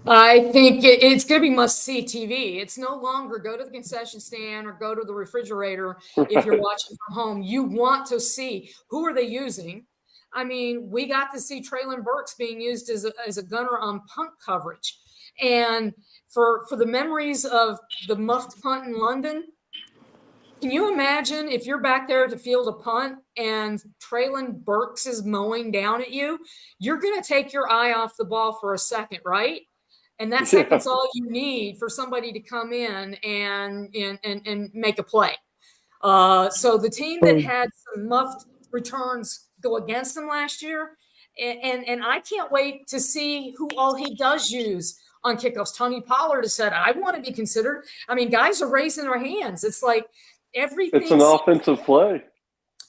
I think it's going to be must-see TV. It's no longer go to the concession stand or go to the refrigerator if you're watching from home. You want to see who are they using. I mean, we got to see Traylon Burks being used as a gunner on punt coverage. And for the memories of the muffed punt in London, can you imagine if you're back there to field a punt and Traylon Burks is mowing down at you? You're going to take your eye off the ball for a second, right? And that second's all you need for somebody to come in and make a play. So the team that had some muffed returns go against them last year, and I can't wait to see who all he does use on kickoffs. Tony Pollard has said, I want to be considered. I mean, guys are raising their hands. It's like everything. It's an offensive play.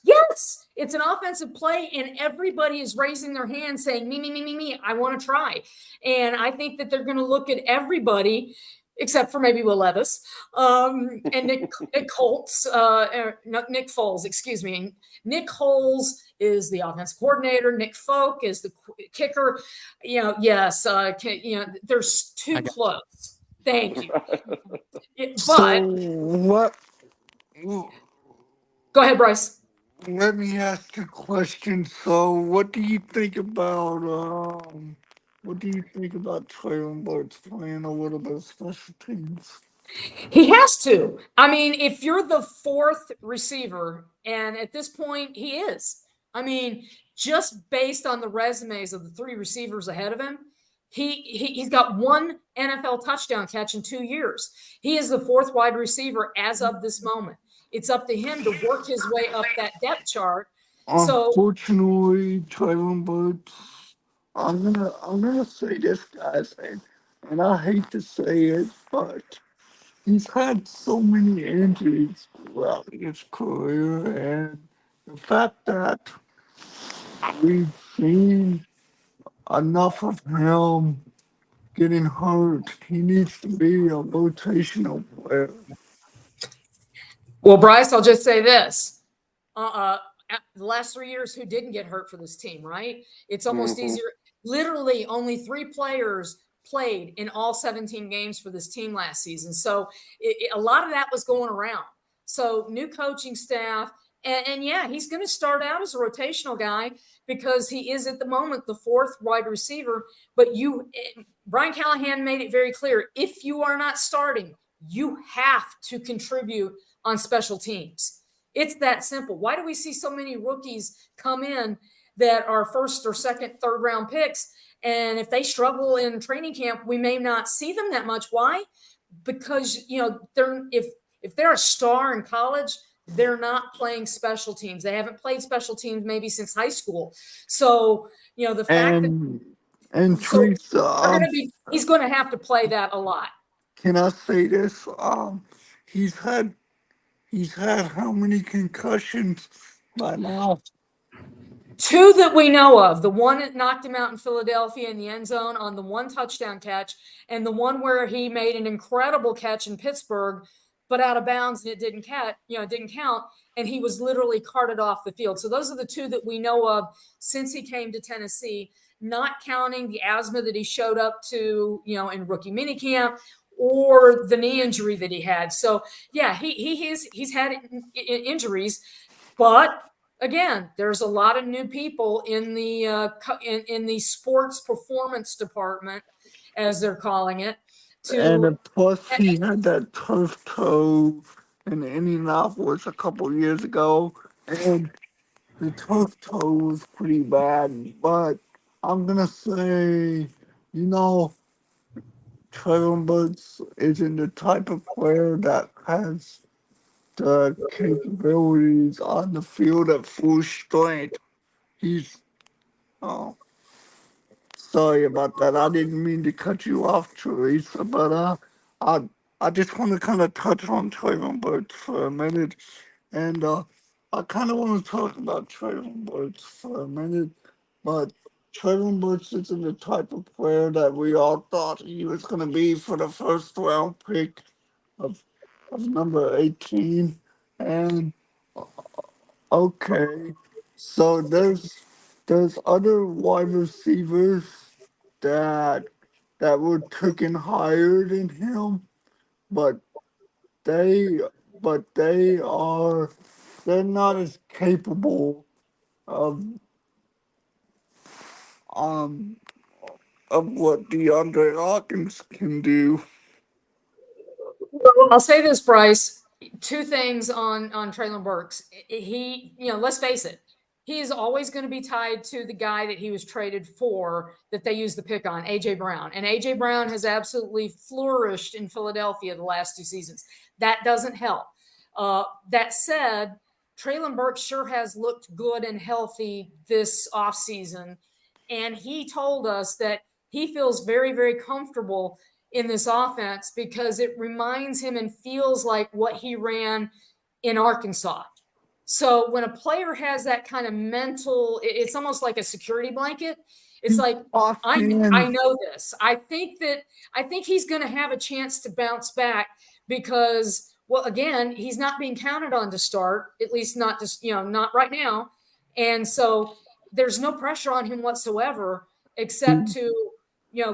Yes, it's an offensive play, and everybody is raising their hand saying, me, I want to try. And I think that they're going to look at everybody except for maybe Will Levis and Nick Holtz, Nick Foles, excuse me. Nick Foles is the offensive coordinator. Nick Folk is the kicker. Yes, there's too close. Thank you. So what? Go ahead, Bryce. Let me ask a question. So, what do you think about Traylon Burks playing a little bit of special teams? He has to. I mean, if you're the fourth receiver, and at this point he is, I mean, just based on the resumes of the three receivers ahead of him, he's got one NFL touchdown catch in 2 years. He is the fourth wide receiver as of this moment. It's up to him to work his way up that depth chart. Unfortunately, Traylon Burks, I'm gonna say this, guys, and I hate to say it, but he's had so many injuries throughout his career, and the fact that we've seen enough of him getting hurt, he needs to be a rotational player. Well, Bryce, I'll just say this. The last 3 years, who didn't get hurt for this team, right? It's almost easier. Literally, only 3 players played in all 17 games for this team last season. So a lot of that was going around. So new coaching staff. And yeah, he's going to start out as a rotational guy because he is at the moment the fourth wide receiver. But Brian Callahan made it very clear. If you are not starting, you have to contribute on special teams. It's that simple. Why do we see so many rookies come in that are first or second, third round picks? And if they struggle in training camp, we may not see them that much. Why? Because, if If they're a star in college, they're not playing special teams. They haven't played special teams maybe since high school. So, the fact that so Teresa, he's going to have to play that a lot. can I say this? He's had how many concussions by now? 2 that we know of. The one that knocked him out in Philadelphia in the end zone on the 1 touchdown catch, and the one where he made an incredible catch in Pittsburgh, but out of bounds and it didn't count, and he was literally carted off the field. So those are the 2 that we know of since he came to Tennessee, not counting the asthma that he showed up to, in rookie minicamp, or the knee injury that he had. So yeah, he's had injuries, but again, there's a lot of new people in the in the sports performance department, as they're calling it. And plus, he had that turf toe in Indianapolis a couple years ago, and the turf toe was pretty bad. But I'm gonna say, Traylon Burks isn't the type of player that has the capabilities on the field at full strength. He's, oh, sorry about that. I didn't mean to cut you off, Teresa, but I I just want to kind of touch on Traylon Burks for a minute, and I kind of want to talk about Traylon Burks for a minute, but Traylon Burks isn't the type of player that we all thought he was going to be for the first round pick of number 18, and okay, so there's other wide receivers that were taken higher than him, but they they are they're not as capable of um what DeAndre Hawkins can do. I'll say this, Bryce. 2 things on Traylon Burks. He, let's face it, he is always going to be tied to the guy that he was traded for, that they used the pick on, AJ Brown. And AJ Brown has absolutely flourished in Philadelphia the last 2 seasons. That doesn't help. That said, Traylon Burks sure has looked good and healthy this offseason. And he told us that he feels very, very comfortable in this offense because it reminds him and feels like what he ran in Arkansas. So when a player has that kind of mental, it's almost like a security blanket. It's like, I know this. I think he's going to have a chance to bounce back because, well, again, he's not being counted on to start, at least not just, not right now. And so there's no pressure on him whatsoever, except to,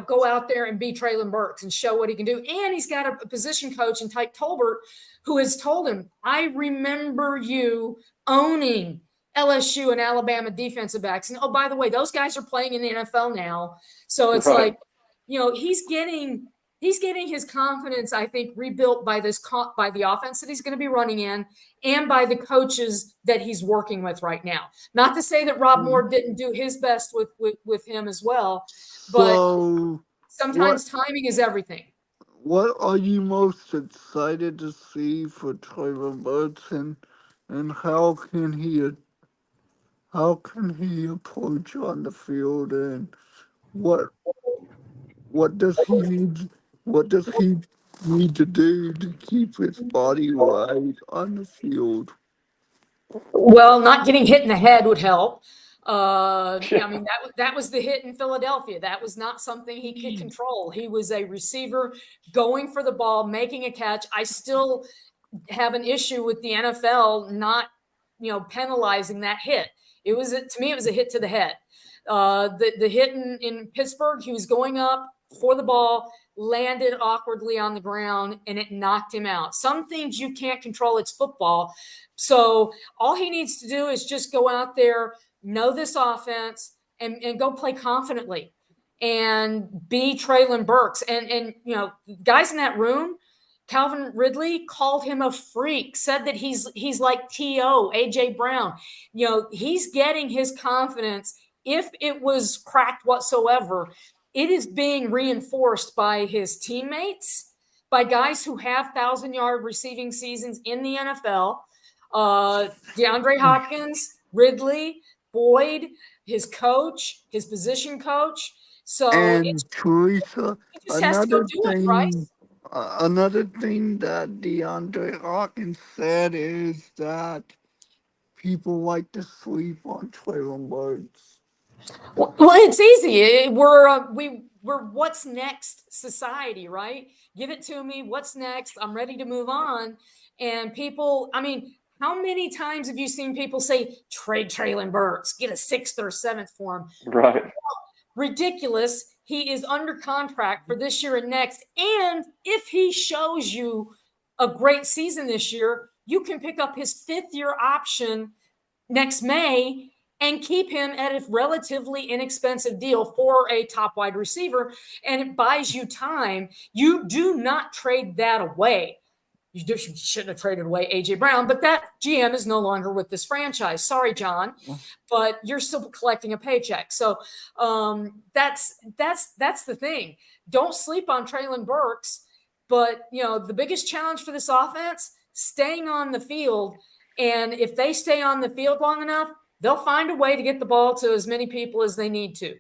go out there and be Traylon Burks and show what he can do. And he's got a position coach in Tyke Tolbert who has told him, I remember you owning LSU and Alabama defensive backs. And, oh, by the way, those guys are playing in the NFL now. So it's like, he's getting his confidence, I think, rebuilt by by the offense that he's going to be running in and by the coaches that he's working with right now. Not to say that Rob Moore didn't do his best with him as well, but sometimes timing is everything. What are you most excited to see for Traylon Burks, and how can he approach on the field, and what does he need to do to keep his body right on the field? Well, not getting hit in the head would help. I mean, that was the hit in Philadelphia. That was not something he could control. He was a receiver going for the ball, making a catch. I still have an issue with the NFL not, penalizing that hit. To me, it was a hit to the head. The hit in Pittsburgh, he was going up for the ball, landed awkwardly on the ground, and it knocked him out. Some things you can't control. It's football. So all he needs to do is just go out there, know this offense, and go play confidently and be Traylon Burks. And guys in that room, Calvin Ridley called him a freak, said that he's like T.O., A.J. Brown. He's getting his confidence. If it was cracked whatsoever, it is being reinforced by his teammates, by guys who have 1,000-yard receiving seasons in the NFL. DeAndre Hopkins, Ridley, Boyd, his coach, his position coach. So And Teresa, he just has to go do it, Bryce. another thing that DeAndre Hawkins said is that people like to sleep on Traylon Burks. Well, it's easy. We're what's next society, right? Give it to me. What's next? I'm ready to move on. And people, I mean, how many times have you seen people say trade Traylon Burks, get a 6th or 7th for him? Right. Ridiculous. He is under contract for this year and next. And if he shows you a great season this year, you can pick up his 5th-year option next May and keep him at a relatively inexpensive deal for a top wide receiver. And it buys you time. You do not trade that away. You shouldn't have traded away A.J. Brown, but that GM is no longer with this franchise. Sorry, John, but you're still collecting a paycheck. So that's the thing. Don't sleep on Traylon Burks. But, the biggest challenge for this offense, staying on the field. And if they stay on the field long enough, they'll find a way to get the ball to as many people as they need to.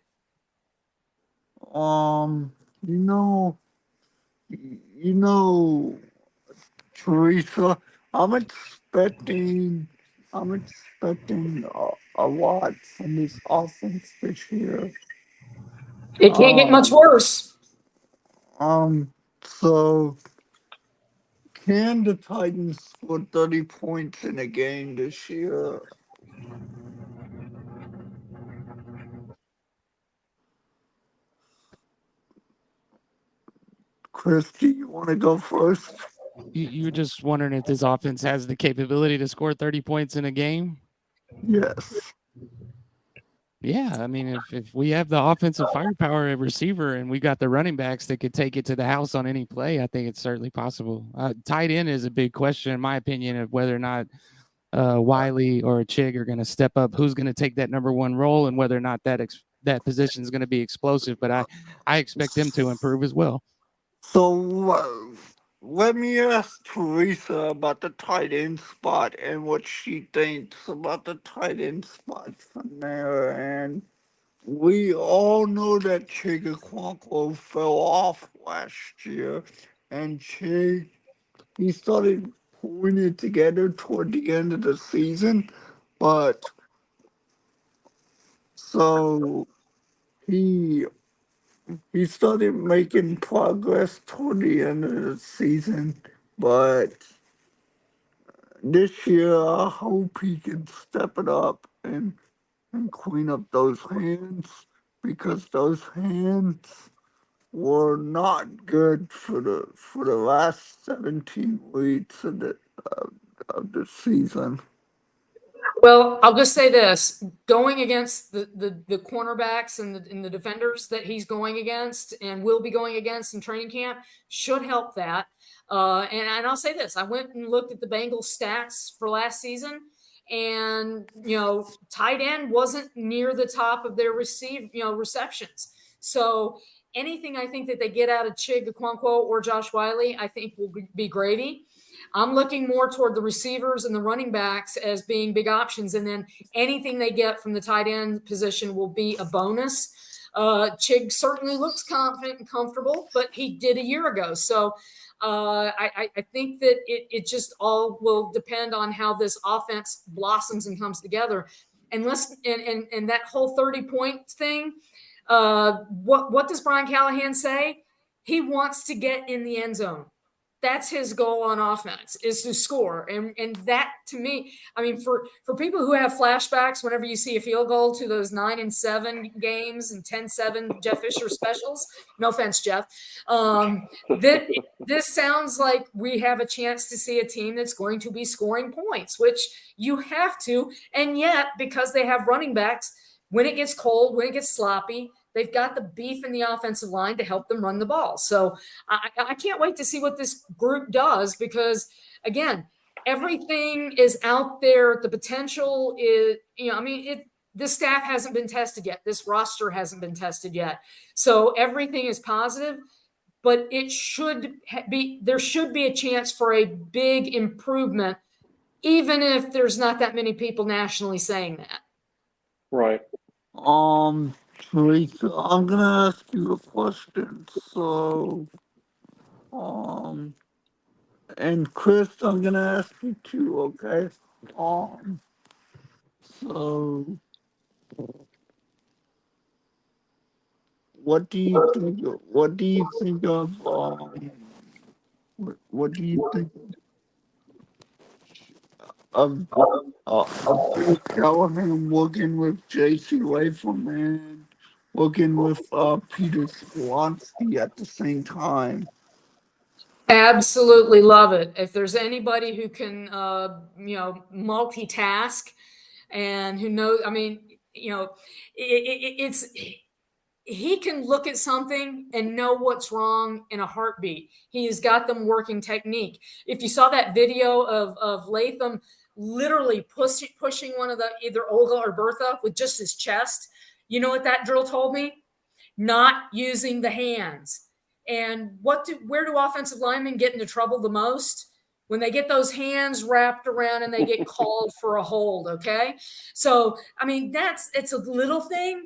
Teresa, I'm expecting a lot from this offense this year. It can't get much worse. So can the Titans score 30 points in a game this year? Chris, do you want to go first? You're just wondering if this offense has the capability to score 30 points in a game? Yes. Yeah, I mean, if we have the offensive firepower at receiver and we got the running backs that could take it to the house on any play, I think it's certainly possible. Tight end is a big question, in my opinion, of whether or not Wiley or Chig are going to step up. Who's going to take that number one role, and whether or not that position is going to be explosive. But I expect them to improve as well. So let me ask Teresa about the tight end spot and what she thinks about the tight end spot from there. And we all know that Chig fell off last year, and he started pulling it together toward the end of the season, but so he started making progress toward the end of the season, but this year I hope he can step it up and clean up those hands, because those hands were not good for the last 17 weeks of the season. Well, I'll just say this: going against the cornerbacks and the defenders that he's going against and will be going against in training camp should help that. And I'll say this: I went and looked at the Bengals stats for last season, and tight end wasn't near the top of their receptions. So anything I think that they get out of Chig Okonkwo or Josh Wiley, I think will be gravy. I'm looking more toward the receivers and the running backs as being big options. And then anything they get from the tight end position will be a bonus. Chig certainly looks confident and comfortable, but he did a year ago. So I think that it just all will depend on how this offense blossoms and comes together. And that whole 30-point thing, what does Brian Callahan say? He wants to get in the end zone. That's his goal on offense, is to score. And that, to me, I mean, for people who have flashbacks whenever you see a field goal to those 9-7 games and 10-7 Jeff Fisher specials, no offense, Jeff, this sounds like we have a chance to see a team that's going to be scoring points, which you have to. And yet, because they have running backs, when it gets cold, when it gets sloppy, they've got the beef in the offensive line to help them run the ball. So I can't wait to see what this group does, because, again, everything is out there. The potential is, this staff hasn't been tested yet. This roster hasn't been tested yet. So everything is positive. but it should be, there should be a chance for a big improvement, even if there's not that many people nationally saying that. Right. Teresa, I'm gonna ask you a question. So, um, and Chris, I'm gonna ask you too, okay? Um, so, what do you think? What do you think of? What do you think of? Bill Callahan working with J.C. Latham and working with Peter Skolonsky at the same time. Absolutely love it. If there's anybody who can, multitask and who knows, I mean, it's, he can look at something and know what's wrong in a heartbeat. He has got them working technique. If you saw that video of Latham literally pushing one of the, either Olga or Bertha with just his chest, you know what that drill told me? Not using the hands. And where do offensive linemen get into trouble the most? When they get those hands wrapped around and they get called for a hold. Okay. So, I mean, it's a little thing,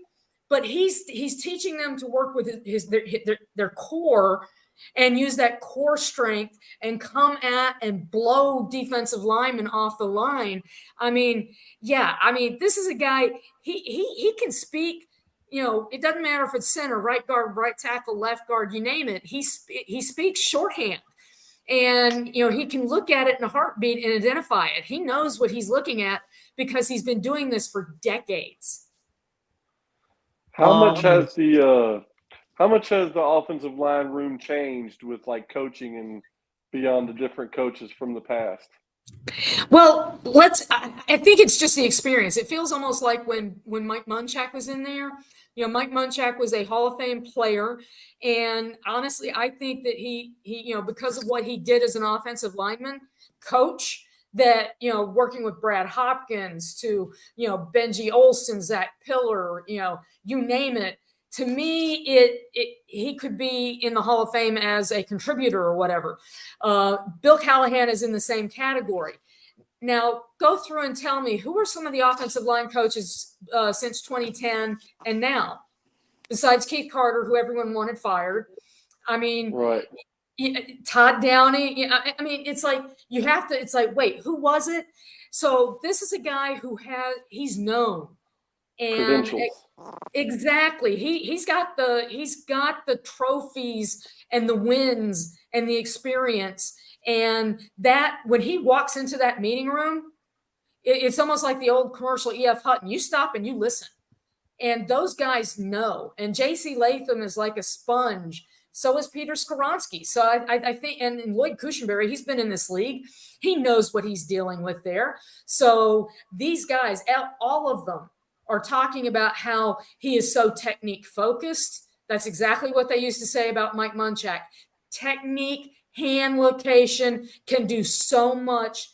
but he's teaching them to work with their core and use that core strength and come at and blow defensive linemen off the line. I mean, yeah, I mean, this is a guy, he can speak, it doesn't matter if it's center, right guard, right tackle, left guard, you name it. He speaks shorthand. And, he can look at it in a heartbeat and identify it. He knows what he's looking at because he's been doing this for decades. How much has the offensive line room changed with like coaching and beyond the different coaches from the past? Well, I think it's just the experience. It feels almost like when Mike Munchak was in there. Mike Munchak was a Hall of Fame player. And honestly, I think that he because of what he did as an offensive lineman coach, that, working with Brad Hopkins to, Benji Olsen, Zach Pillar, you name it. To me, he could be in the Hall of Fame as a contributor or whatever. Bill Callahan is in the same category. Now, go through and tell me, who are some of the offensive line coaches since 2010 and now, besides Keith Carter, who everyone wanted fired? I mean, right. Todd Downey. I mean, it's like you have to. It's like, wait, who was it? So this is a guy he's known. And exactly, he's got the trophies and the wins and the experience, and that when he walks into that meeting room, it's almost like the old commercial E.F. Hutton. You stop and you listen, and those guys know. And J.C. Latham is like a sponge. So is Peter Skoronsky. So I think, and Lloyd Cushenberry, he's been in this league. He knows what he's dealing with there. So these guys, all of them, are talking about how he is so technique focused. That's exactly what they used to say about Mike Munchak. Technique, hand location can do so much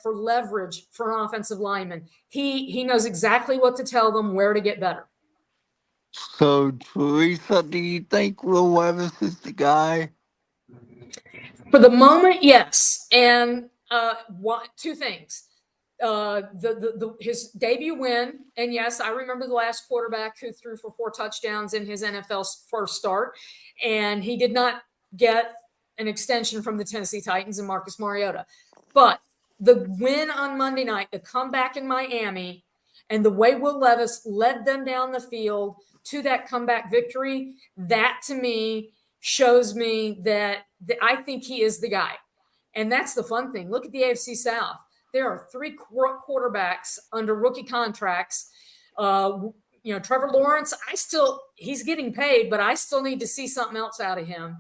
for leverage for an offensive lineman. He knows exactly what to tell them, where to get better. So, Teresa, do you think Will Levis is the guy? For the moment, yes. And two things. His debut win, and yes, I remember the last quarterback who threw for 4 touchdowns in his NFL first start, and he did not get an extension from the Tennessee Titans and Marcus Mariota. But the win on Monday night, the comeback in Miami, and the way Will Levis led them down the field to that comeback victory, that to me shows me that I think he is the guy. And that's the fun thing. Look at the AFC South. There are 3 quarterbacks under rookie contracts. Trevor Lawrence, he's getting paid, but I still need to see something else out of him.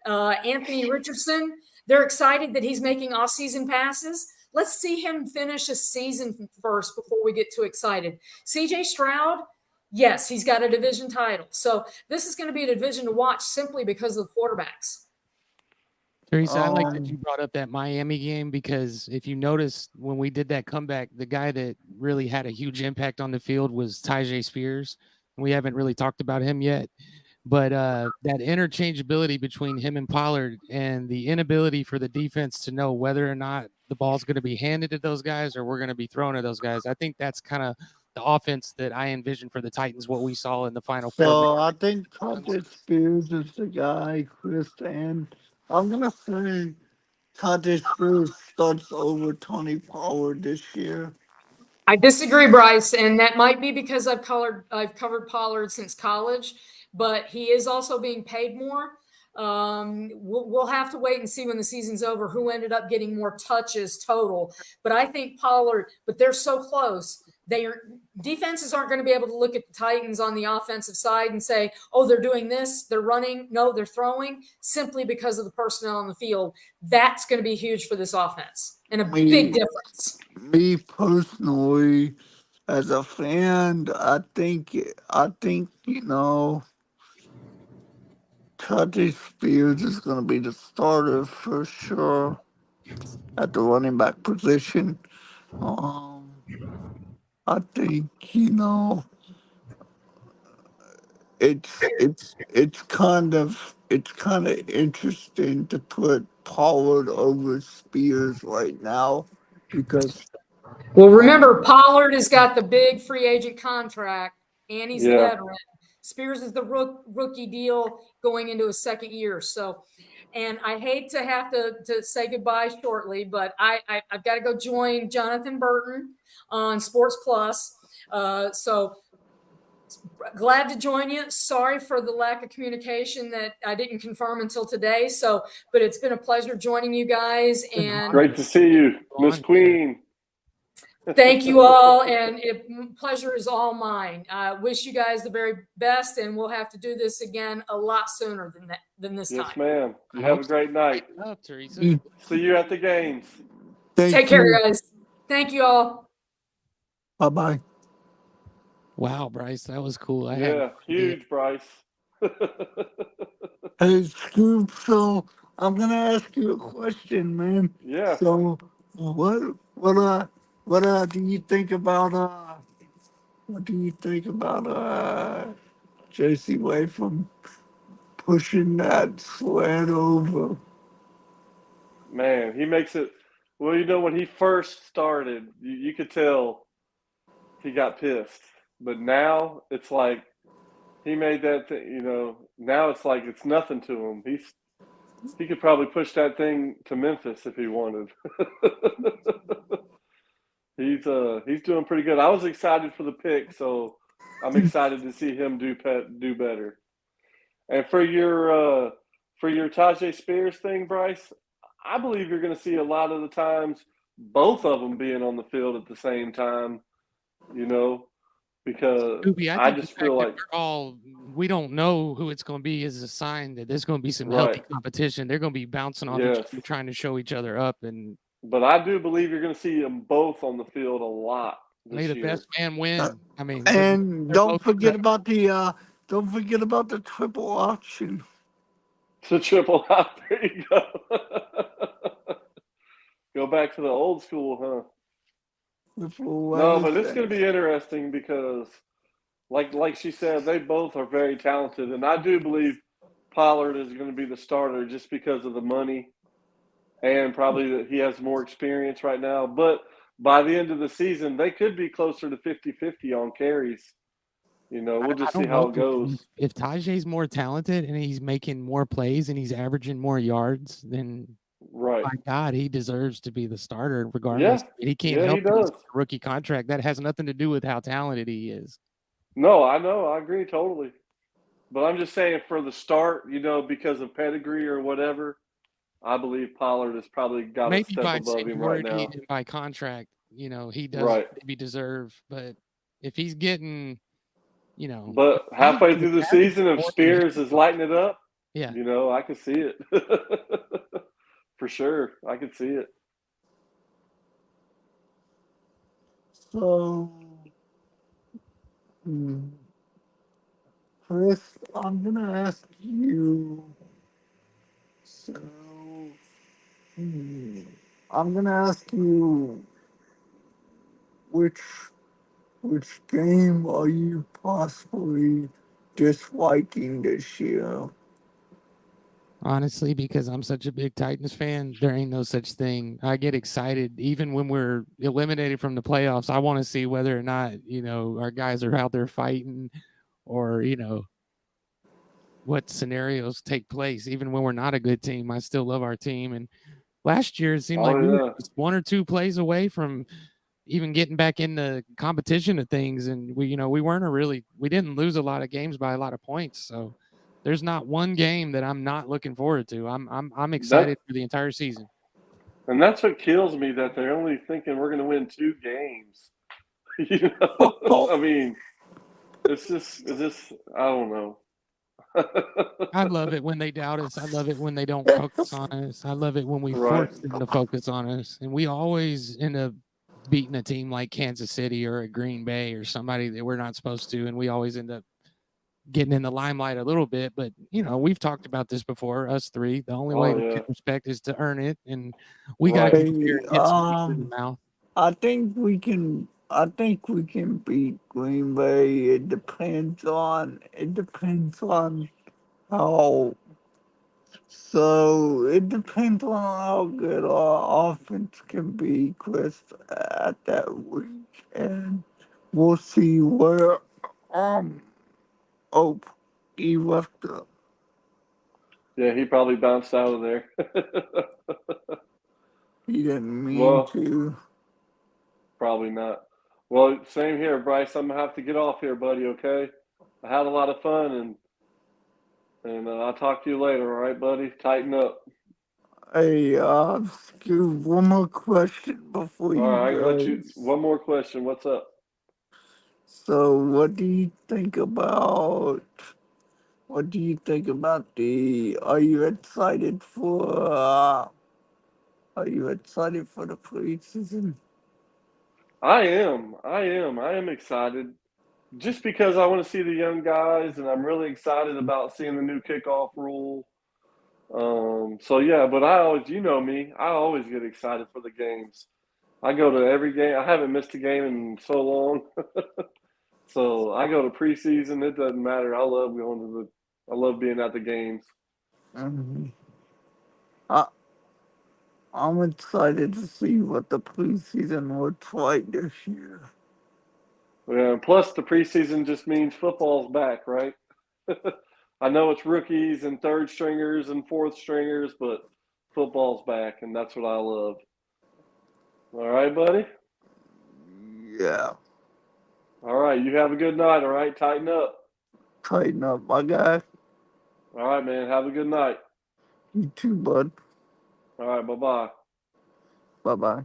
Anthony Richardson, they're excited that he's making offseason passes. Let's see him finish a season first before we get too excited. CJ Stroud, yes, he's got a division title. So this is going to be a division to watch simply because of the quarterbacks. Teresa, I like that you brought up that Miami game, because if you notice when we did that comeback, the guy that really had a huge impact on the field was Tyjae Spears. We haven't really talked about him yet, But that interchangeability between him and Pollard and the inability for the defense to know whether or not the ball's going to be handed to those guys or we're going to be thrown at those guys, I think that's kind of the offense that I envision for the Titans, what we saw in the Final Four. So I think Tajay Spears is the guy, Chris, and I'm gonna say Tajay Spears starts over Tony Pollard this year. I disagree, Bryce, and that might be because I've covered Pollard since college, but he is also being paid more. We'll have to wait and see when the season's over who ended up getting more touches total. But I think Pollard, but they're so close. Defenses aren't going to be able to look at the Titans on the offensive side and say, "Oh, they're doing this, they're running." No, they're throwing simply because of the personnel on the field. That's going to be huge for this offense and a big Me, difference. me personally, as a fan, I think Tajay Spears is gonna be the starter for sure at the running back position. Um, I think it's kind of interesting to put Pollard over Spears right now because Well, um, remember, Pollard has got the big free agent contract, and he's the Yeah. veteran. Spears is the rookie deal going into his second year. So, and I hate to have to say goodbye shortly, but I've got to go join Jonathan Burton on Sports Plus. So glad to join you. Sorry for the lack of communication that I didn't confirm until today. So, but it's been a pleasure joining you guys, and Great to see you, Miss Queen. thank you all, and pleasure is all mine. Wish you guys the very best, and we'll have to do this again a lot sooner than this Yes, time. ma'am. You have a great night. Up, Teresa. See you at the games. Take care, guys. Thank you all. Bye bye. Wow, Bryce, that was cool. I had Yeah, no idea. huge, Bryce. Hey, Scoop. So I'm gonna ask you a question, man. Yeah. So what do you think about JC Way from pushing that sled over? Man, he makes it. Well, when he first started, you could tell he got pissed. But now it's like he made that thing, now it's like it's nothing to him. He could probably push that thing to Memphis if he wanted. He's doing pretty good. I was excited for the pick, so I'm excited to see him do better. And for your Tajay Spears thing, Bryce, I believe you're going to see a lot of the times both of them being on the field at the same time. Because Scooby, I I think the just fact feel that like we don't know who it's going to be is a sign that there's going to be some healthy right, competition. They're going to be bouncing off each yes. other, trying to show each other up, and But I do believe you're going to see them both on the field a lot may this the year. best man win. I mean, And they're both don't forget about the triple option. To triple out, there you go. Go back to the old school, huh? Triple No, but it's lettuce. going to be interesting because, like she said, they both are very talented, and I do believe Pollard is going to be the starter just because of the money and probably that he has more experience right now. But by the end of the season, they could be closer to 50-50 on carries. We'll I just see don't know how it goes. if Tajay's more talented and he's making more plays and he's averaging more yards, then Right. my God, he deserves to be the starter regardless. Yeah. And he can't Yeah, he help it. He's does. got a rookie contract. That has nothing to do with how talented he is. No, I know. I agree totally. But I'm just saying for the start, because of pedigree or whatever, I believe Pollard has probably got a Maybe step by above him right seniority now. and by contract, he does Right. maybe deserve. But if he's getting, But halfway through the season, if more than Spears is lighting it up, yeah, I can see it. For sure. I can see it. So, hmm, Chris, I'm gonna ask you. So, hmm, I'm gonna ask you which which game are you possibly disliking this year? Honestly, because I'm such a big Titans fan, there ain't no such thing. I get excited even when we're eliminated from the playoffs. I want to see whether or not, our guys are out there fighting or, what scenarios take place. Even when we're not a good team, I still love our team. And last year, it seemed Oh like we were yeah, just one or two plays away from even getting back in the competition of things. And we didn't lose a lot of games by a lot of points. So there's not one game that I'm not looking forward to. I'm that excited for the entire season. and that's what kills me that they're only thinking we're going to win 2 games. I mean, it's just I don't know. I love it when they doubt us. I love it when they don't focus on us. I love it when we Right. force them to focus on us. And we always end up beating a team like Kansas City or a Green Bay or somebody that we're not supposed to. And we always end up getting in the limelight a little bit. But, we've talked about this before, us three. The only way Oh to yeah. get respect is to earn it. And we got to Right. go out there Hey, and get some meat in the mouth. I think we can. I think we can beat Green Bay. It depends on how. So it depends on how good our offense can be, Chris, at that week, and we'll see where. Um. Oh, he left. Yeah, he probably bounced out of there. He didn't mean Well, to. probably not. Well, same here, Bryce. I'm gonna have to get off here, buddy. Okay. I had a lot of fun, and I'll talk to you later. All right, buddy. Tighten up. Hey, Scoop, one more question before All you right, I can let go. you. One more question. What's up? So, what do you think about the? Are you excited for the preseason? I am excited. Just because I want to see the young guys, and I'm really excited about seeing the new kickoff rule. So yeah, but I always, you know me, I always get excited for the games. I go to every game. I haven't missed a game in so long. So I go to preseason. It doesn't matter. I love being at the games. Mhm. I I'm excited to see what the preseason looks like this year. Yeah, and plus the preseason just means football's back, right? I know it's rookies and third stringers and fourth stringers, but football's back, and that's what I love. All right, buddy. Yeah, All right, you have a good night. All right, tighten up. tighten up, my guy. All right, man. Have a good night. You too, bud. All right, bye bye. Bye bye.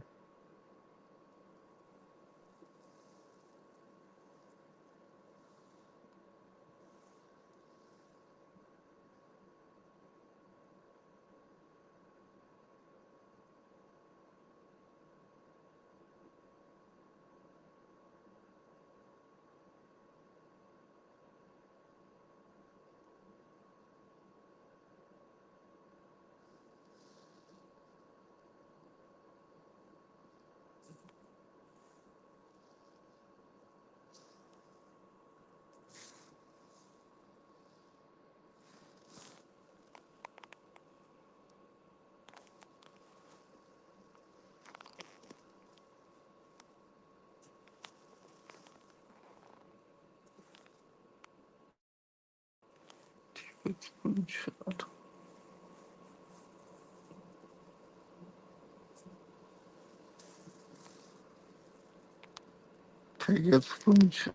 Screenshot. Take a screenshot.